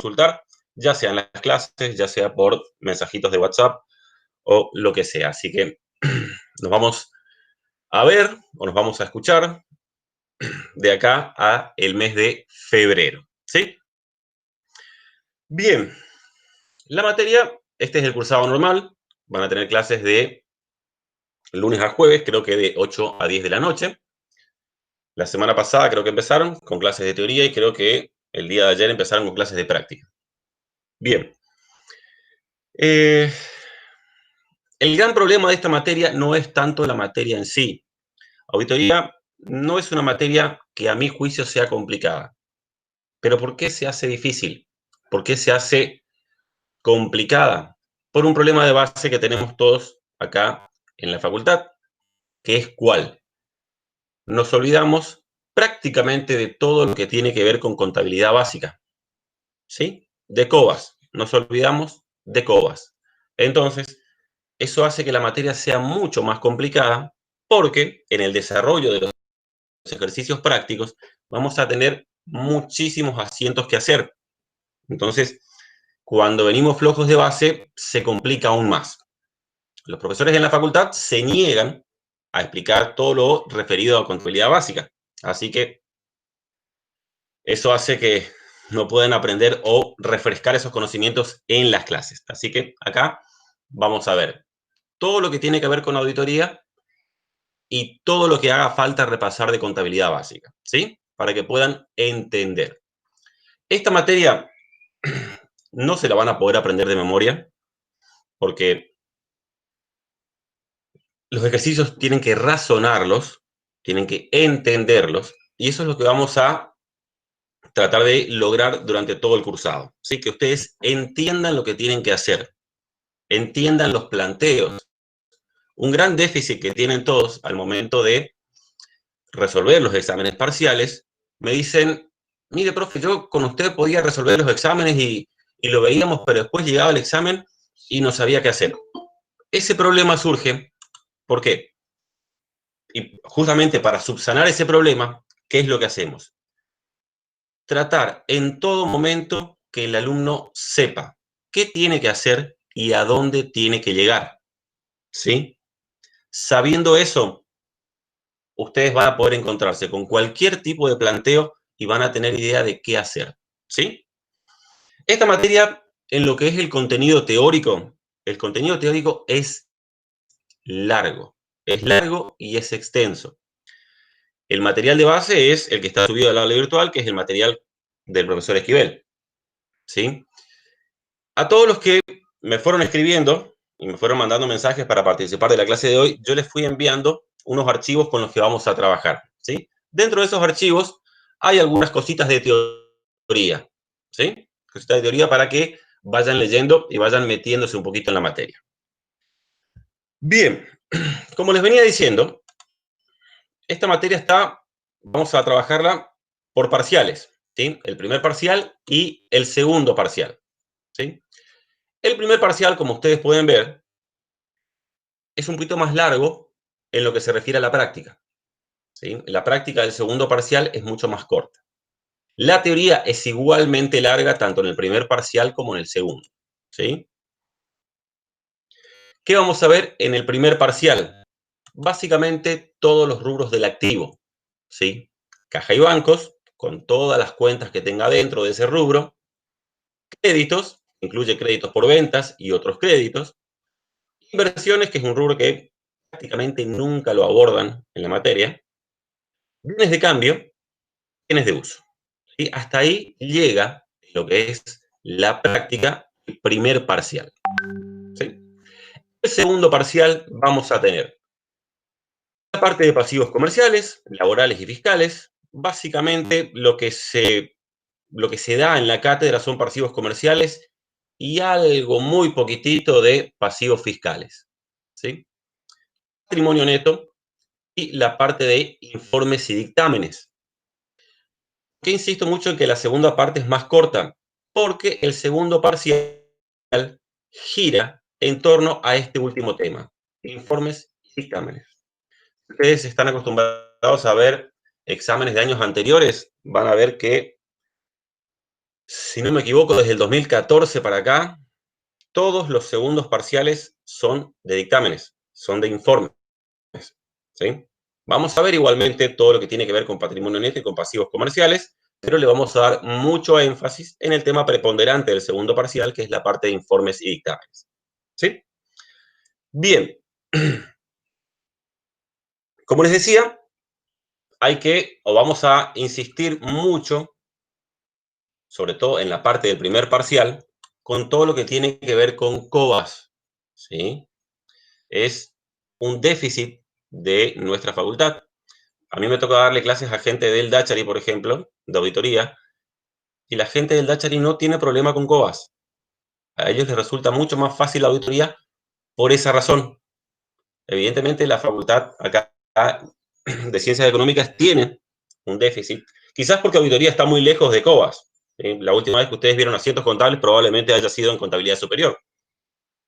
consultar, ya sea en las clases, ya sea por mensajitos de WhatsApp o lo que sea. Así que nos vamos a ver o nos vamos a escuchar de acá a el mes de febrero, ¿sí? Bien, la materia, este es el cursado normal, van a tener clases de lunes a jueves, creo que de 8 a 10 de la noche. La semana pasada creo que empezaron con clases de teoría y creo que el día de ayer empezaron con clases de práctica. Bien. El gran problema de esta materia no es tanto la materia en sí. Auditoría no es una materia que a mi juicio sea complicada. Pero ¿por qué se hace difícil? ¿Por qué se hace complicada? Por un problema de base que tenemos todos acá en la facultad, que es ¿cuál? Nos olvidamos prácticamente de todo lo que tiene que ver con contabilidad básica, ¿sí? De COBAS, nos olvidamos de COBAS. Entonces, eso hace que la materia sea mucho más complicada porque en el desarrollo de los ejercicios prácticos vamos a tener muchísimos asientos que hacer. Entonces, cuando venimos flojos de base, se complica aún más. Los profesores en la facultad se niegan a explicar todo lo referido a contabilidad básica. Así que eso hace que no puedan aprender o refrescar esos conocimientos en las clases. Así que acá vamos a ver todo lo que tiene que ver con auditoría y todo lo que haga falta repasar de contabilidad básica, ¿sí? Para que puedan entender. Esta materia no se la van a poder aprender de memoria porque los ejercicios tienen que razonarlos, tienen que entenderlos y eso es lo que vamos a tratar de lograr durante todo el cursado, ¿sí? Que ustedes entiendan lo que tienen que hacer, entiendan los planteos. Un gran déficit que tienen todos al momento de resolver los exámenes parciales, me dicen, mire, profe, yo con usted podía resolver los exámenes y lo veíamos, pero después llegaba el examen y no sabía qué hacer. Ese problema surge, ¿por qué? Y justamente para subsanar ese problema, ¿qué es lo que hacemos? Tratar en todo momento que el alumno sepa qué tiene que hacer y a dónde tiene que llegar, ¿sí? Sabiendo eso, ustedes van a poder encontrarse con cualquier tipo de planteo y van a tener idea de qué hacer, ¿sí? Esta materia, en lo que es el contenido teórico es largo y es extenso. El material de base es el que está subido al aula virtual, que es el material del profesor Esquivel, ¿sí? A todos los que me fueron escribiendo y me fueron mandando mensajes para participar de la clase de hoy, yo les fui enviando unos archivos con los que vamos a trabajar, ¿sí? Dentro de esos archivos hay algunas cositas de teoría, ¿sí? Cositas de teoría para que vayan leyendo y vayan metiéndose un poquito en la materia. Bien, como les venía diciendo, esta materia vamos a trabajarla por parciales, ¿sí? El primer parcial y el segundo parcial, ¿sí? El primer parcial, como ustedes pueden ver, es un poquito más largo en lo que se refiere a la práctica, ¿sí? La práctica del segundo parcial es mucho más corta. La teoría es igualmente larga tanto en el primer parcial como en el segundo, ¿sí? ¿Qué vamos a ver en el primer parcial? Básicamente todos los rubros del activo, ¿sí? Caja y bancos, con todas las cuentas que tenga dentro de ese rubro. Créditos, incluye créditos por ventas y otros créditos. Inversiones, que es un rubro que prácticamente nunca lo abordan en la materia. Bienes de cambio, bienes de uso. ¿Sí? Hasta ahí llega lo que es la práctica, el primer parcial. ¿Sí? El segundo parcial vamos a tener la parte de pasivos comerciales, laborales y fiscales. Básicamente lo que se da en la cátedra son pasivos comerciales y algo muy poquitito de pasivos fiscales, ¿sí? Patrimonio neto y la parte de informes y dictámenes. ¿Por qué insisto mucho en que la segunda parte es más corta? Porque el segundo parcial gira en torno a este último tema, informes y dictámenes. Ustedes están acostumbrados a ver exámenes de años anteriores, van a ver que Si no me equivoco, desde el 2014 para acá, todos los segundos parciales son de dictámenes, son de informes, ¿sí? Vamos a ver igualmente todo lo que tiene que ver con patrimonio neto y con pasivos comerciales, pero le vamos a dar mucho énfasis en el tema preponderante del segundo parcial, que es la parte de informes y dictámenes, ¿sí? Bien, como les decía, vamos a insistir mucho, sobre todo en la parte del primer parcial, con todo lo que tiene que ver con COBAS, ¿sí? Es un déficit de nuestra facultad. A mí me toca darle clases a gente del Dachari, por ejemplo, de auditoría, y la gente del Dachari no tiene problema con COBAS. A ellos les resulta mucho más fácil la auditoría por esa razón. Evidentemente, la facultad acá de Ciencias Económicas tiene un déficit, quizás porque auditoría está muy lejos de COBAS. La última vez que ustedes vieron asientos contables probablemente haya sido en contabilidad superior.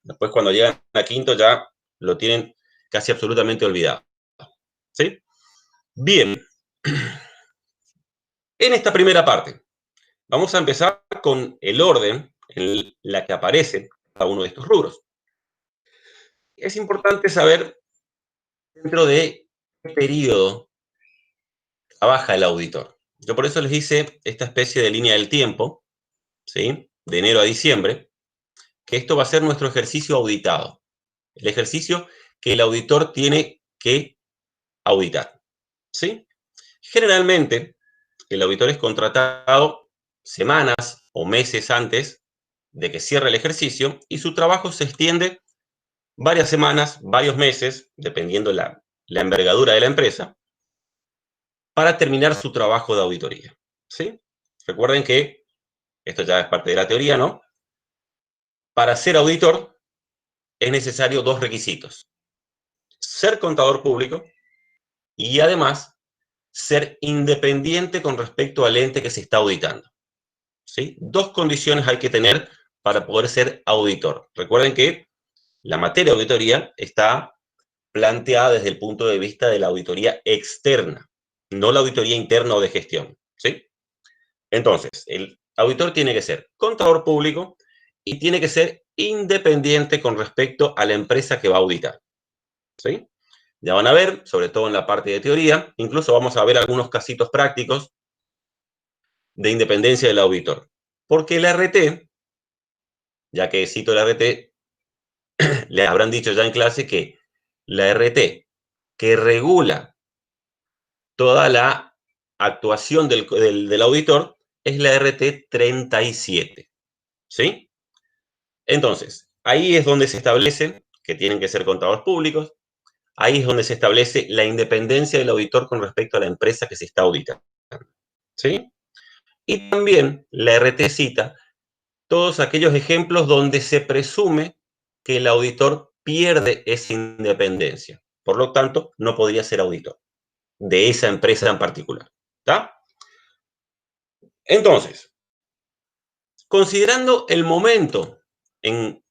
Después, cuando llegan a quinto, ya lo tienen casi absolutamente olvidado. ¿Sí? Bien. En esta primera parte, vamos a empezar con el orden en la que aparece cada uno de estos rubros. Es importante saber dentro de qué periodo trabaja el auditor. Yo por eso les hice esta especie de línea del tiempo, ¿sí? De enero a diciembre, que esto va a ser nuestro ejercicio auditado. El ejercicio que el auditor tiene que auditar, ¿sí? Generalmente, el auditor es contratado semanas o meses antes de que cierre el ejercicio y su trabajo se extiende varias semanas, varios meses, dependiendo la envergadura de la empresa, para terminar su trabajo de auditoría, ¿sí? Recuerden que esto ya es parte de la teoría, ¿no? Para ser auditor es necesario dos requisitos: ser contador público y además ser independiente con respecto al ente que se está auditando, ¿sí? Dos condiciones hay que tener para poder ser auditor. Recuerden que la materia de auditoría está planteada desde el punto de vista de la auditoría externa, no la auditoría interna o de gestión, ¿sí? Entonces, el auditor tiene que ser contador público y tiene que ser independiente con respecto a la empresa que va a auditar, ¿sí? Ya van a ver, sobre todo en la parte de teoría, incluso vamos a ver algunos casitos prácticos de independencia del auditor. Porque el RT, ya que cito el RT, le habrán dicho ya en clase que la RT que regula toda la actuación del auditor es la RT 37, ¿sí? Entonces, ahí es donde se establece que tienen que ser contadores públicos, ahí es donde se establece la independencia del auditor con respecto a la empresa que se está auditando, ¿sí? Y también la RT cita todos aquellos ejemplos donde se presume que el auditor pierde esa independencia. Por lo tanto, no podría ser auditor de esa empresa en particular, ¿está? Entonces, considerando el momento en,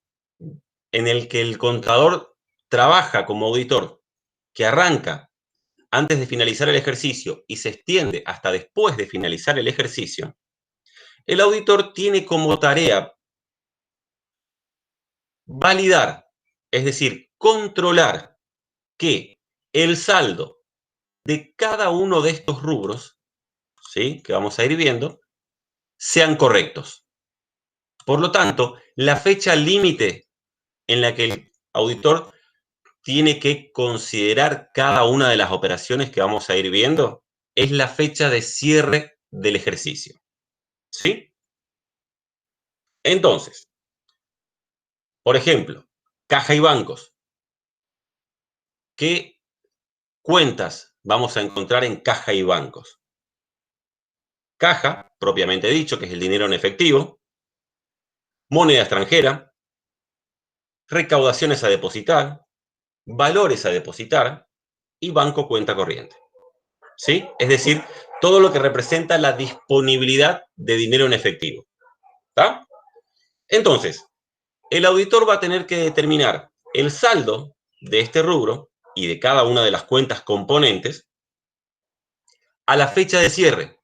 en el que el contador trabaja como auditor, que arranca antes de finalizar el ejercicio y se extiende hasta después de finalizar el ejercicio, el auditor tiene como tarea validar, es decir, controlar que el saldo de cada uno de estos rubros, ¿sí?, que vamos a ir viendo, sean correctos. Por lo tanto, la fecha límite en la que el auditor tiene que considerar cada una de las operaciones que vamos a ir viendo es la fecha de cierre del ejercicio, ¿sí? Entonces, por ejemplo, caja y bancos. ¿Qué cuentas vamos a encontrar en caja y bancos? Caja, propiamente dicho, que es el dinero en efectivo, moneda extranjera, recaudaciones a depositar, valores a depositar y banco cuenta corriente, ¿sí? Es decir, todo lo que representa la disponibilidad de dinero en efectivo, ¿está? Entonces, el auditor va a tener que determinar el saldo de este rubro y de cada una de las cuentas componentes a la fecha de cierre.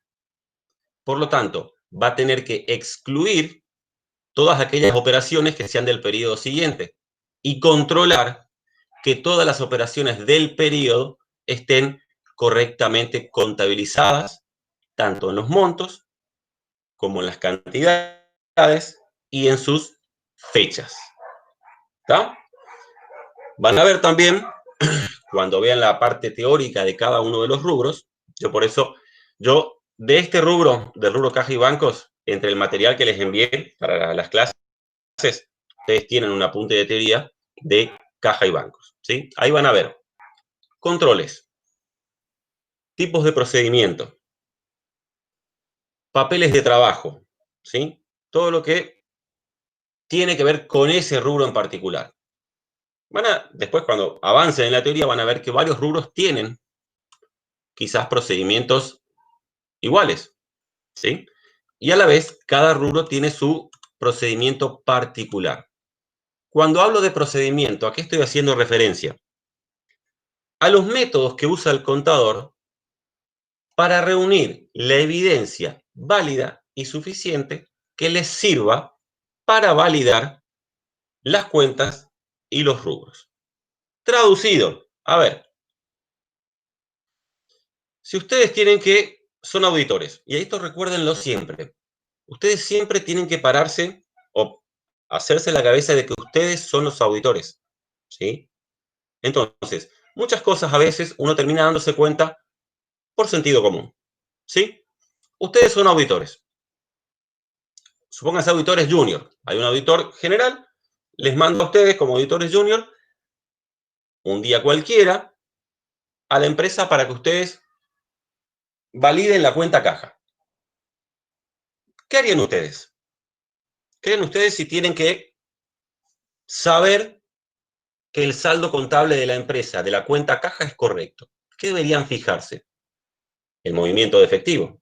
Por lo tanto, va a tener que excluir todas aquellas operaciones que sean del periodo siguiente y controlar que todas las operaciones del periodo estén correctamente contabilizadas, tanto en los montos como en las cantidades y en sus fechas. ¿Está? Van a ver también, cuando vean la parte teórica de cada uno de los rubros, por eso, de este rubro, del rubro caja y bancos, entre el material que les envié para las clases, ustedes tienen un apunte de teoría de caja y bancos, ¿sí? Ahí van a ver controles, tipos de procedimiento, papeles de trabajo, ¿sí? Todo lo que tiene que ver con ese rubro en particular. Después, cuando avancen en la teoría, van a ver que varios rubros tienen quizás procedimientos iguales, ¿sí? Y a la vez, cada rubro tiene su procedimiento particular. Cuando hablo de procedimiento, ¿a qué estoy haciendo referencia? A los métodos que usa el contador para reunir la evidencia válida y suficiente que les sirva para validar las cuentas y los rubros. Traducido, a ver, si ustedes son auditores, y esto recuérdenlo siempre, ustedes siempre tienen que pararse o hacerse la cabeza de que ustedes son los auditores, ¿sí? Entonces, muchas cosas a veces uno termina dándose cuenta por sentido común, ¿sí? Ustedes son auditores. Supónganse auditores junior. Hay un auditor general, les mando a ustedes como auditores junior un día cualquiera a la empresa para que ustedes validen la cuenta caja. ¿Qué harían ustedes? ¿Qué harían ustedes si tienen que saber que el saldo contable de la empresa, de la cuenta caja, es correcto? ¿Qué deberían fijarse? El movimiento de efectivo.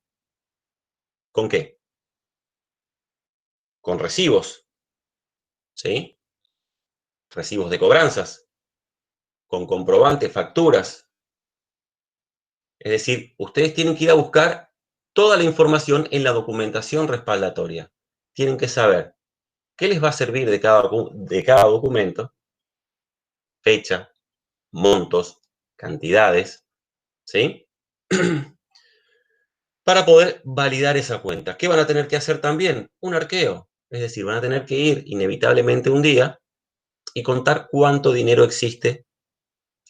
¿Con qué? Con recibos, ¿sí? Recibos de cobranzas, con comprobantes, facturas. Es decir, ustedes tienen que ir a buscar toda la información en la documentación respaldatoria. Tienen que saber qué les va a servir de cada documento, fecha, montos, cantidades, ¿sí? Para poder validar esa cuenta. ¿Qué van a tener que hacer también? Un arqueo. Es decir, van a tener que ir inevitablemente un día y contar cuánto dinero existe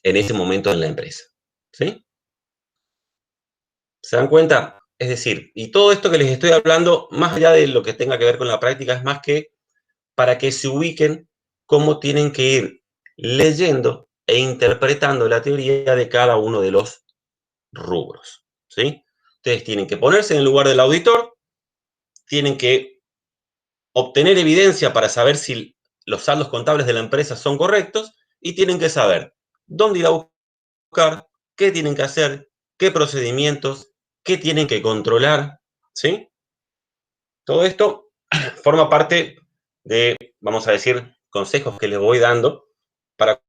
en ese momento en la empresa, ¿sí? ¿Se dan cuenta? Es decir, y todo esto que les estoy hablando, más allá de lo que tenga que ver con la práctica, es más que para que se ubiquen cómo tienen que ir leyendo e interpretando la teoría de cada uno de los rubros, ¿sí? Ustedes tienen que ponerse en el lugar del auditor, tienen que obtener evidencia para saber si los saldos contables de la empresa son correctos y tienen que saber dónde ir a buscar, qué tienen que hacer, qué procedimientos, qué tienen que controlar, ¿sí? Todo esto forma parte de, vamos a decir, consejos que les voy dando para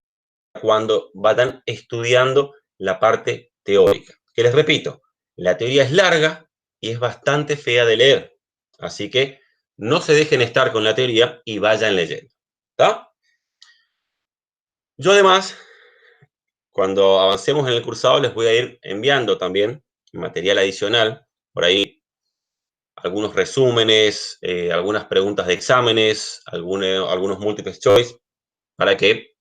cuando vayan estudiando la parte teórica. Que les repito, la teoría es larga y es bastante fea de leer. Así que no se dejen estar con la teoría y vayan leyendo. ¿Está? Yo además, cuando avancemos en el cursado, les voy a ir enviando también material adicional. Por ahí algunos resúmenes, algunas preguntas de exámenes, algunos múltiples choice, para que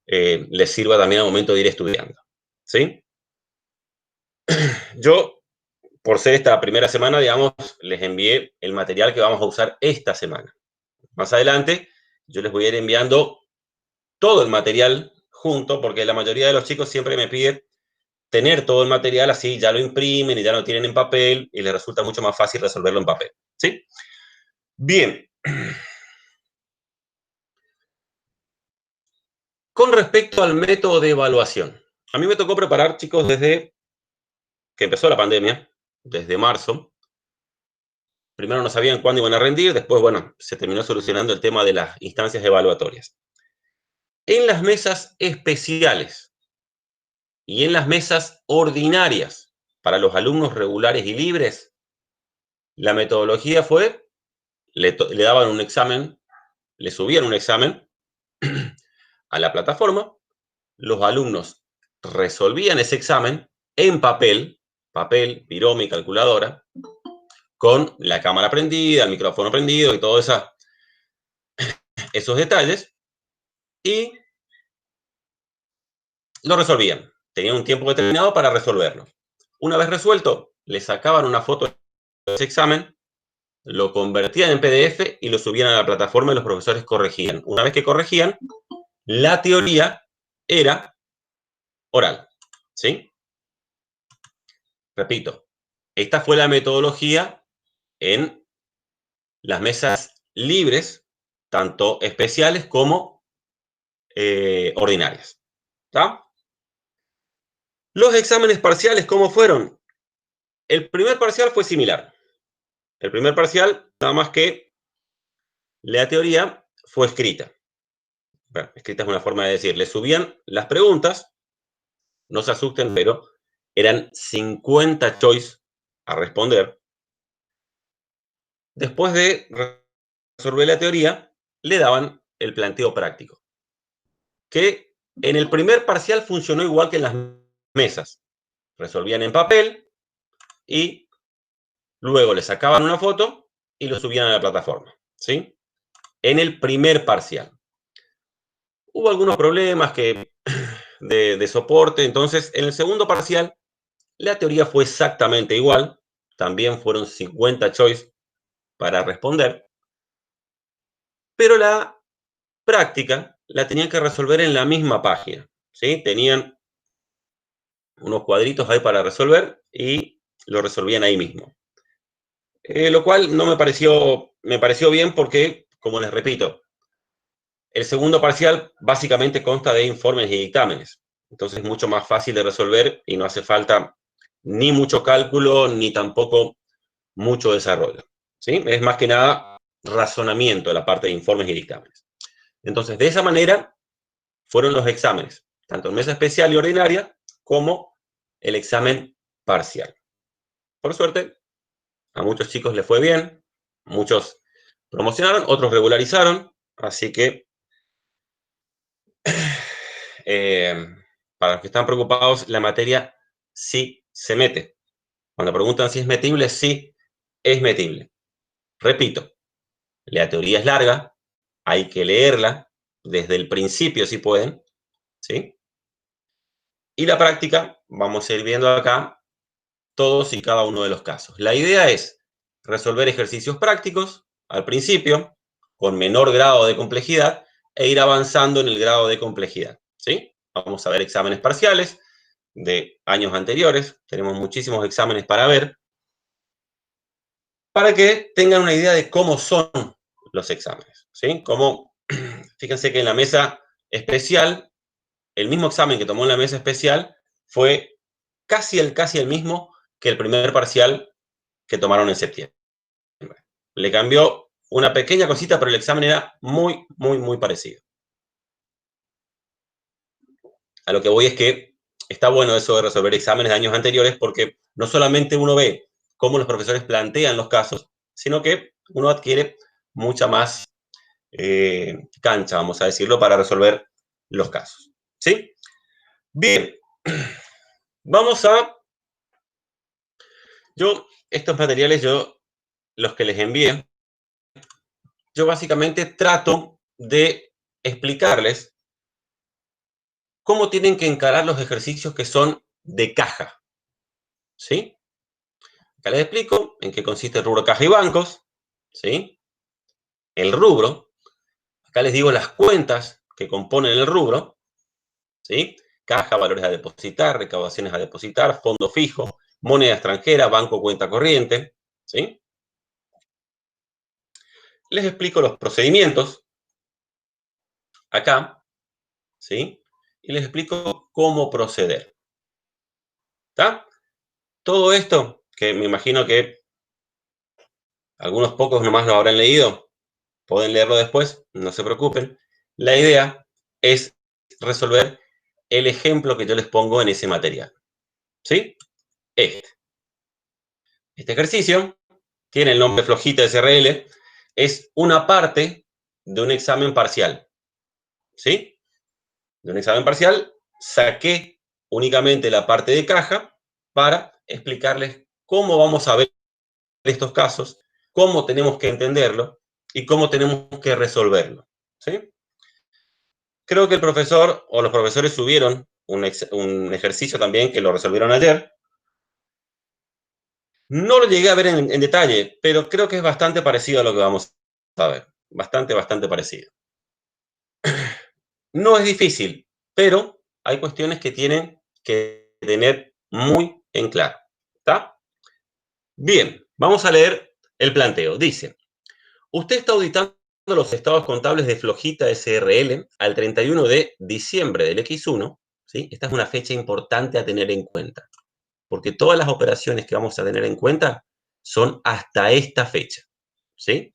les sirva también al momento de ir estudiando. ¿Sí? Yo, por ser esta primera semana, digamos, les envié el material que vamos a usar esta semana. Más adelante, yo les voy a ir enviando todo el material junto, porque la mayoría de los chicos siempre me piden tener todo el material, así ya lo imprimen y ya lo tienen en papel y les resulta mucho más fácil resolverlo en papel. ¿Sí? Bien. Con respecto al método de evaluación, a mí me tocó preparar, chicos, desde que empezó la pandemia, desde marzo. Primero no sabían cuándo iban a rendir, después, bueno, se terminó solucionando el tema de las instancias evaluatorias. En las mesas especiales y en las mesas ordinarias para los alumnos regulares y libres, La metodología fue, le daban un examen, le subían un examen a la plataforma, los alumnos resolvían ese examen en papel, virome y calculadora, con la cámara prendida, el micrófono prendido y todos esos detalles, y lo resolvían. Tenían un tiempo determinado para resolverlo. Una vez resuelto, le sacaban una foto de ese examen, lo convertían en PDF y lo subían a la plataforma y los profesores corregían. Una vez que corregían, la teoría era oral. ¿Sí? Repito, esta fue la metodología en las mesas libres, tanto especiales como ordinarias. ¿Está? Los exámenes parciales, ¿cómo fueron? El primer parcial fue similar. El primer parcial, nada más que la teoría fue escrita. Bueno, escrita es una forma de decir. Le subían las preguntas, no se asusten, pero eran 50 choice a responder. Después de resolver la teoría, le daban el planteo práctico, que en el primer parcial funcionó igual que en las mesas. Resolvían en papel y luego le sacaban una foto y lo subían a la plataforma. ¿Sí? En el primer parcial. Hubo algunos problemas de soporte, entonces en el segundo parcial la teoría fue exactamente igual, también fueron 50 choice para responder, pero la práctica la tenían que resolver en la misma página, ¿sí? Tenían unos cuadritos ahí para resolver y lo resolvían ahí mismo. Lo cual no me pareció bien porque, como les repito, el segundo parcial básicamente consta de informes y dictámenes. Entonces es mucho más fácil de resolver y no hace falta ni mucho cálculo ni tampoco mucho desarrollo. ¿Sí? Es más que nada razonamiento de la parte de informes y dictámenes. Entonces, de esa manera fueron los exámenes, tanto en mesa especial y ordinaria, como el examen parcial. Por suerte, a muchos chicos les fue bien, muchos promocionaron, otros regularizaron, así que para los que están preocupados, la materia sí se mete. Cuando preguntan si es metible, sí es metible. Repito, la teoría es larga, hay que leerla desde el principio si pueden, ¿sí? Y la práctica, vamos a ir viendo acá todos y cada uno de los casos. La idea es resolver ejercicios prácticos al principio, con menor grado de complejidad, e ir avanzando en el grado de complejidad, ¿sí? Vamos a ver exámenes parciales de años anteriores, tenemos muchísimos exámenes para ver, para que tengan una idea de cómo son los exámenes, ¿sí? Fíjense que en la mesa especial, el mismo examen que tomó en la mesa especial fue casi el mismo que el primer parcial que tomaron en septiembre. Le cambió una pequeña cosita, pero el examen era muy, muy, muy parecido. A lo que voy es que está bueno eso de resolver exámenes de años anteriores porque no solamente uno ve cómo los profesores plantean los casos, sino que uno adquiere mucha más cancha, vamos a decirlo, para resolver los casos. ¿Sí? Bien, vamos a... estos materiales, los que les envié, yo básicamente trato de explicarles cómo tienen que encarar los ejercicios que son de caja. ¿Sí? Acá les explico en qué consiste el rubro caja y bancos. ¿Sí? El rubro. Acá les digo las cuentas que componen el rubro. ¿Sí? Caja, valores a depositar, recaudaciones a depositar, fondo fijo, moneda extranjera, banco, cuenta corriente. ¿Sí? Les explico los procedimientos acá. ¿Sí? Y les explico cómo proceder. ¿Está? Todo esto, que me imagino que algunos pocos nomás lo habrán leído, pueden leerlo después, no se preocupen. La idea es resolver el ejemplo que yo les pongo en ese material. ¿Sí? Este ejercicio tiene el nombre flojita SRL, es una parte de un examen parcial, ¿sí? De un examen parcial saqué únicamente la parte de caja para explicarles cómo vamos a ver estos casos, cómo tenemos que entenderlo y cómo tenemos que resolverlo, ¿sí? Creo que el profesor o los profesores subieron un ejercicio también que lo resolvieron ayer. No lo llegué a ver en detalle, pero creo que es bastante parecido a lo que vamos a ver. Bastante parecido. No es difícil, pero hay cuestiones que tienen que tener muy en claro. ¿Está? Bien, vamos a leer el planteo. Dice, usted está auditando los estados contables de Flojita SRL al 31 de diciembre del X1. ¿Sí? Esta es una fecha importante a tener en cuenta, porque todas las operaciones que vamos a tener en cuenta son hasta esta fecha. ¿Sí?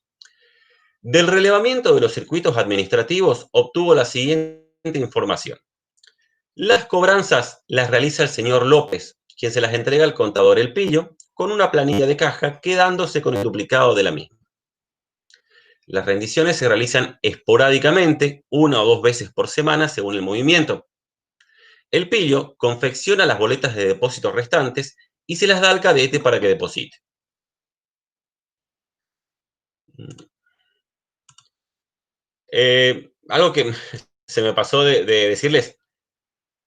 Del relevamiento de los circuitos administrativos obtuvo la siguiente información. Las cobranzas las realiza el señor López, quien se las entrega al contador El Pillo, con una planilla de caja, quedándose con el duplicado de la misma. Las rendiciones se realizan esporádicamente, una o dos veces por semana, según el movimiento. El Pillo confecciona las boletas de depósito restantes y se las da al cadete para que deposite. Algo que se me pasó de decirles,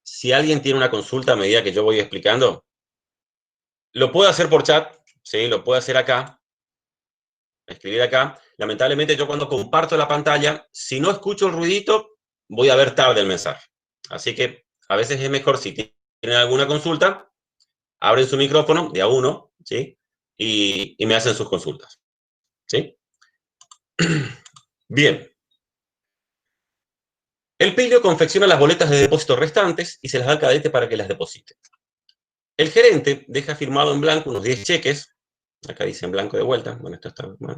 si alguien tiene una consulta a medida que yo voy explicando, lo puede hacer por chat, ¿sí? Lo puede hacer acá, escribir acá. Lamentablemente yo cuando comparto la pantalla, si no escucho el ruidito, voy a ver tarde el mensaje. Así que a veces es mejor, si tienen alguna consulta, abren su micrófono de a uno, ¿sí? Y me hacen sus consultas, ¿sí? Bien. El Pillo confecciona las boletas de depósito restantes y se las da al cadete para que las deposite. El gerente deja firmado en blanco unos 10 cheques, acá dice en blanco de vuelta, bueno, esto está mal,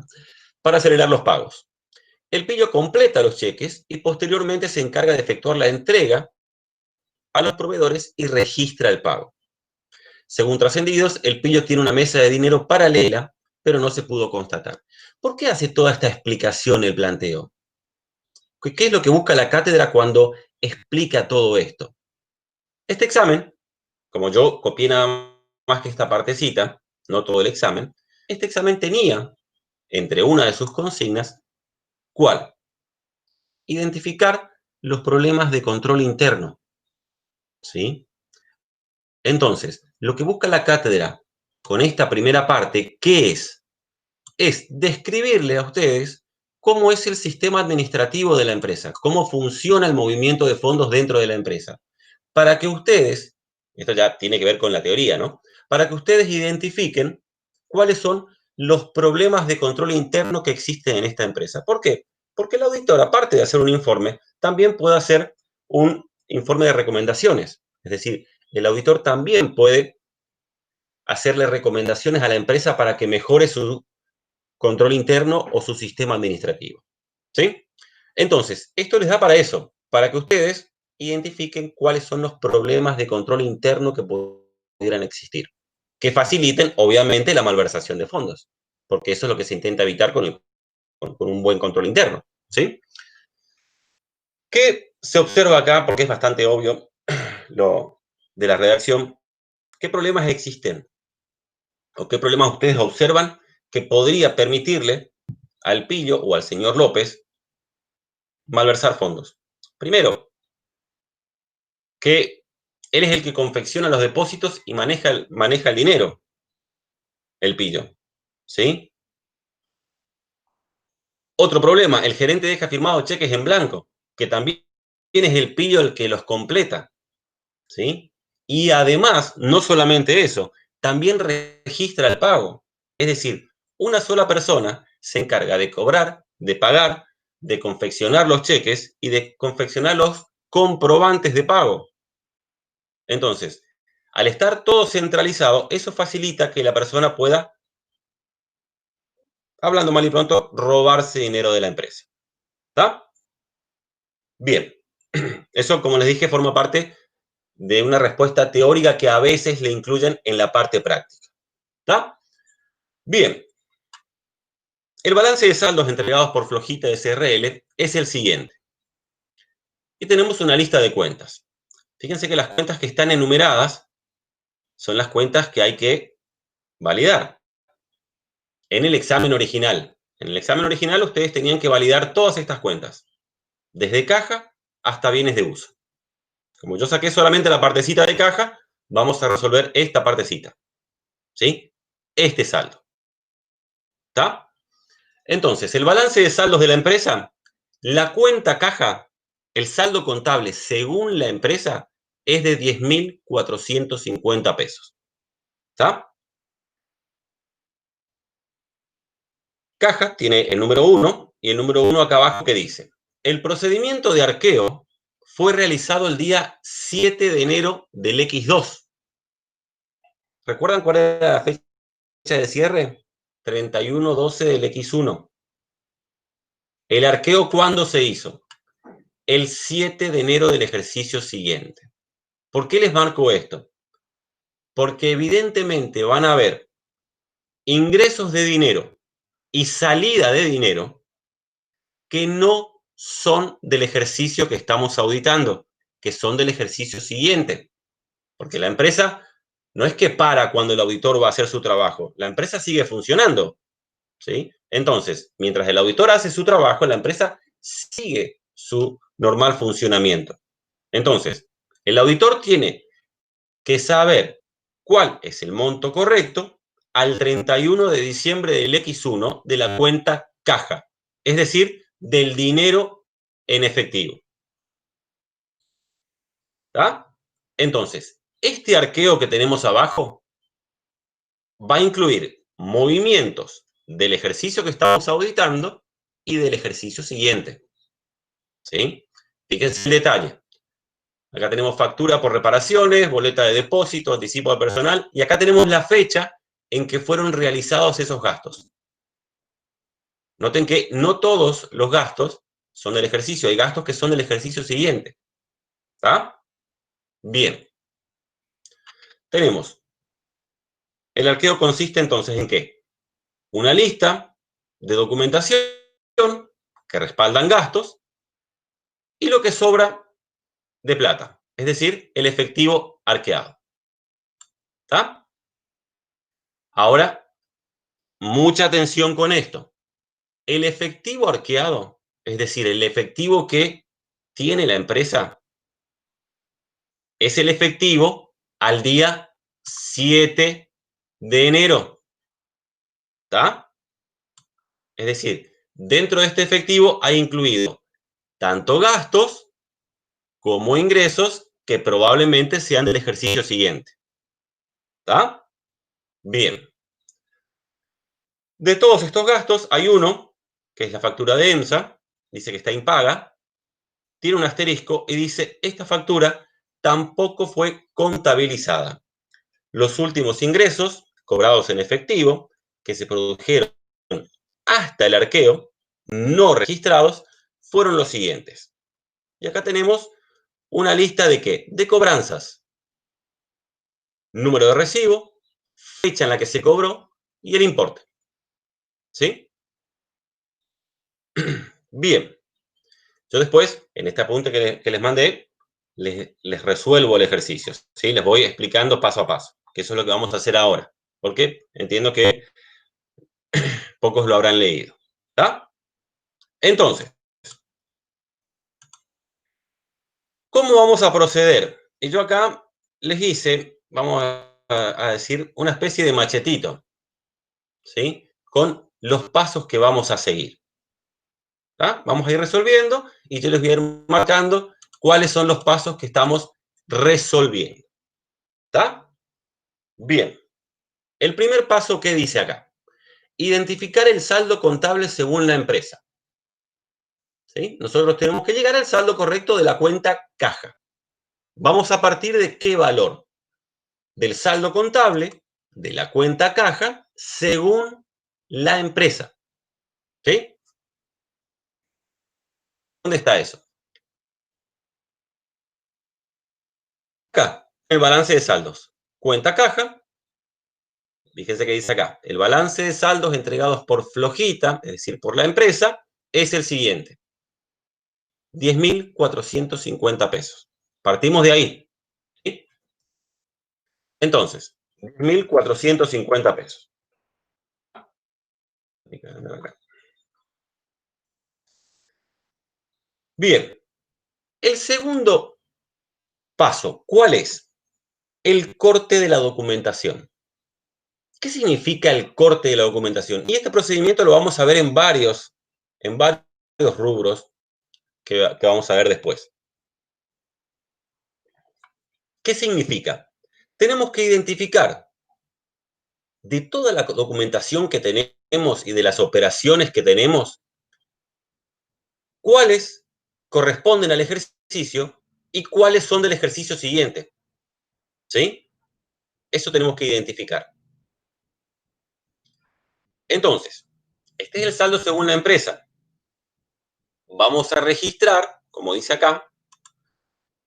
para acelerar los pagos. El Pillo completa los cheques y posteriormente se encarga de efectuar la entrega a los proveedores y registra el pago. Según trascendidos, el Pillo tiene una mesa de dinero paralela, pero no se pudo constatar. ¿Por qué hace toda esta explicación el planteo? ¿Qué es lo que busca la cátedra cuando explica todo esto? Este examen, como yo copié nada más que esta partecita, no todo el examen, este examen tenía entre una de sus consignas, ¿cuál? Identificar los problemas de control interno, ¿sí? Entonces, lo que busca la cátedra con esta primera parte, ¿qué es? Es describirle a ustedes cómo es el sistema administrativo de la empresa, cómo funciona el movimiento de fondos dentro de la empresa, para que ustedes, esto ya tiene que ver con la teoría, ¿no? Para que ustedes identifiquen cuáles son los problemas de control interno que existen en esta empresa. ¿Por qué? Porque el auditor, aparte de hacer un informe, también puede hacer un informe de recomendaciones. Es decir, el auditor también puede hacerle recomendaciones a la empresa para que mejore su control interno o su sistema administrativo. ¿Sí? Entonces, esto les da para eso, para que ustedes identifiquen cuáles son los problemas de control interno que pudieran existir, que faciliten, obviamente, la malversación de fondos, porque eso es lo que se intenta evitar con un buen control interno. ¿Sí? ¿Qué se observa acá? Porque es bastante obvio lo de la redacción. ¿Qué problemas existen? ¿O qué problemas ustedes observan que podría permitirle al Pillo o al señor López malversar fondos? Primero, que él es el que confecciona los depósitos y maneja el dinero, el Pillo. ¿Sí? Otro problema, el gerente deja firmados cheques en blanco, que también es el Pillo el que los completa. ¿Sí? Y además, no solamente eso, también registra el pago. Es decir, una sola persona se encarga de cobrar, de pagar, de confeccionar los cheques y de confeccionar los comprobantes de pago. Entonces, al estar todo centralizado, eso facilita que la persona pueda, hablando mal y pronto, robarse dinero de la empresa. ¿Está? Bien. Eso, como les dije, forma parte de una respuesta teórica que a veces le incluyen en la parte práctica. ¿Está? Bien. El balance de saldos entregados por Flojita SRL es el siguiente. Y tenemos una lista de cuentas. Fíjense que las cuentas que están enumeradas son las cuentas que hay que validar en el examen original. En el examen original ustedes tenían que validar todas estas cuentas, desde caja hasta bienes de uso. Como yo saqué solamente la partecita de caja, vamos a resolver esta partecita, ¿sí? Este saldo, ¿está? Entonces, el balance de saldos de la empresa, la cuenta caja, el saldo contable según la empresa es de 10.450 pesos, ¿está? Caja tiene el número 1 y el número 1 acá abajo que dice, el procedimiento de arqueo fue realizado el día 7 de enero del X2. ¿Recuerdan cuál era la fecha de cierre? 31/12 del X1. ¿El arqueo cuándo se hizo? El 7 de enero del ejercicio siguiente. ¿Por qué les marco esto? Porque evidentemente van a haber ingresos de dinero y salida de dinero que no son del ejercicio que estamos auditando, que son del ejercicio siguiente. Porque la empresa no es que para cuando el auditor va a hacer su trabajo, la empresa sigue funcionando, ¿sí? Entonces, mientras el auditor hace su trabajo, la empresa sigue su normal funcionamiento. Entonces, el auditor tiene que saber cuál es el monto correcto al 31 de diciembre del X1 de la cuenta caja, es decir, del dinero en efectivo. ¿Está? Entonces, este arqueo que tenemos abajo va a incluir movimientos del ejercicio que estamos auditando y del ejercicio siguiente, ¿sí? Fíjense el detalle. Acá tenemos factura por reparaciones, boleta de depósito, anticipo de personal, y acá tenemos la fecha en que fueron realizados esos gastos. Noten que no todos los gastos son del ejercicio, hay gastos que son del ejercicio siguiente. ¿Está? Bien. Tenemos. El arqueo consiste entonces en qué? Una lista de documentación que respaldan gastos y lo que sobra de plata, es decir, el efectivo arqueado. ¿Está? Ahora, mucha atención con esto. El efectivo arqueado, es decir, el efectivo que tiene la empresa, es el efectivo al día 7 de enero. ¿Está? Es decir, dentro de este efectivo hay incluido tanto gastos como ingresos que probablemente sean del ejercicio siguiente. ¿Está? Bien. De todos estos gastos, hay uno, que es la factura de EMSA, dice que está impaga, tiene un asterisco y dice, esta factura tampoco fue contabilizada. Los últimos ingresos cobrados en efectivo, que se produjeron hasta el arqueo, no registrados, fueron los siguientes. Y acá tenemos una lista de ¿qué? De cobranzas. Número de recibo, fecha en la que se cobró y el importe. ¿Sí? Bien. Yo después, en este apunte que les mandé, les resuelvo el ejercicio. ¿Sí? Les voy explicando paso a paso, que eso es lo que vamos a hacer ahora. Porque entiendo que pocos lo habrán leído. ¿Está? Entonces, ¿cómo vamos a proceder? Y yo acá les hice, vamos a decir, una especie de machetito, ¿sí? Con los pasos que vamos a seguir. ¿Tá? Vamos a ir resolviendo y yo les voy a ir marcando cuáles son los pasos que estamos resolviendo. ¿Está? Bien. El primer paso, ¿qué dice acá? Identificar el saldo contable según la empresa. ¿Sí? Nosotros tenemos que llegar al saldo correcto de la cuenta caja. Vamos a partir de qué valor? Del saldo contable de la cuenta caja según la empresa. ¿Sí? ¿Dónde está eso? Acá, el balance de saldos. Cuenta caja, Fíjense que dice acá, el balance de saldos entregados por Flojita, es decir, por la empresa, es el siguiente. 10.450 pesos. Partimos de ahí. ¿Sí? Entonces, 10.450 pesos. Bien, el segundo paso, ¿cuál es? El corte de la documentación. ¿Qué significa el corte de la documentación? Y este procedimiento lo vamos a ver en varios rubros que vamos a ver después. ¿Qué significa? Tenemos que identificar de toda la documentación que tenemos y de las operaciones que tenemos, cuáles corresponden al ejercicio y cuáles son del ejercicio siguiente. ¿Sí? Eso tenemos que identificar. Entonces, este es el saldo según la empresa. Vamos a registrar, como dice acá,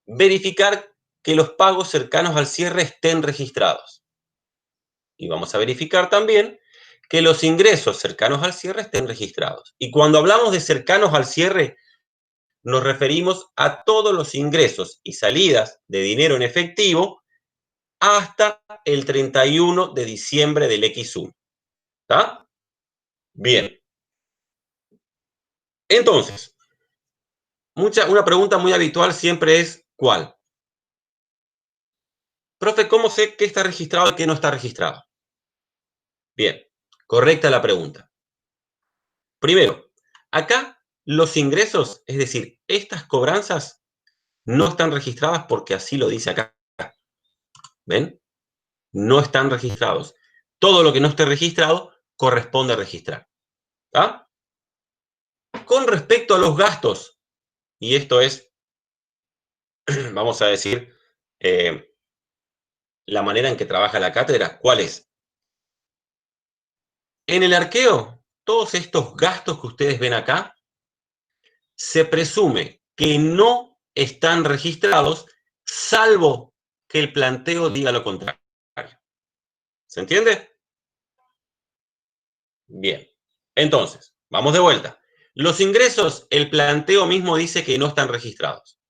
verificar que los pagos cercanos al cierre estén registrados. Y vamos a verificar también que los ingresos cercanos al cierre estén registrados. Y cuando hablamos de cercanos al cierre, nos referimos a todos los ingresos y salidas de dinero en efectivo hasta el 31 de diciembre del X1. ¿Está? Bien. Entonces, una pregunta muy habitual siempre es, ¿cuál? Profe, ¿cómo sé qué está registrado y qué no está registrado? Bien, correcta la pregunta. Primero, acá los ingresos, es decir, estas cobranzas, no están registradas porque así lo dice acá. ¿Ven? No están registrados. Todo lo que no esté registrado corresponde registrar. ¿Está? Con respecto a los gastos, y esto es, vamos a decir, la manera en que trabaja la cátedra, ¿cuál es? En el arqueo, todos estos gastos que ustedes ven acá, se presume que no están registrados, salvo que el planteo diga lo contrario. ¿Se entiende? Bien. Entonces, vamos de vuelta. Los ingresos, el planteo mismo dice que no están registrados.